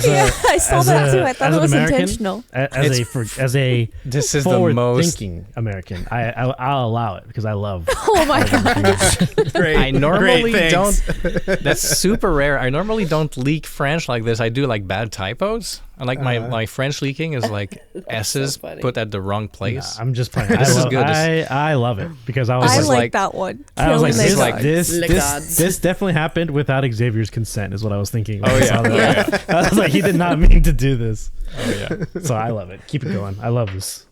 saw that too. I thought it was intentional. As a This is the most forward-thinking American, I'll allow it because I love. Oh my god! Great. I normally Great, don't. thanks. That's super rare. I normally don't leak French like this. I do like bad typos. I like my French leaking is like S's so funny. put at the wrong place. I'm just playing. This is good. I love it because I was I like, like that one. I was like, Kill this, les like, gardes. this definitely happened without Xavier's consent, is what I was thinking. When Oh, I yeah. saw that. I was like, he did not mean to do this. Oh yeah. So I love it. Keep it going. I love this.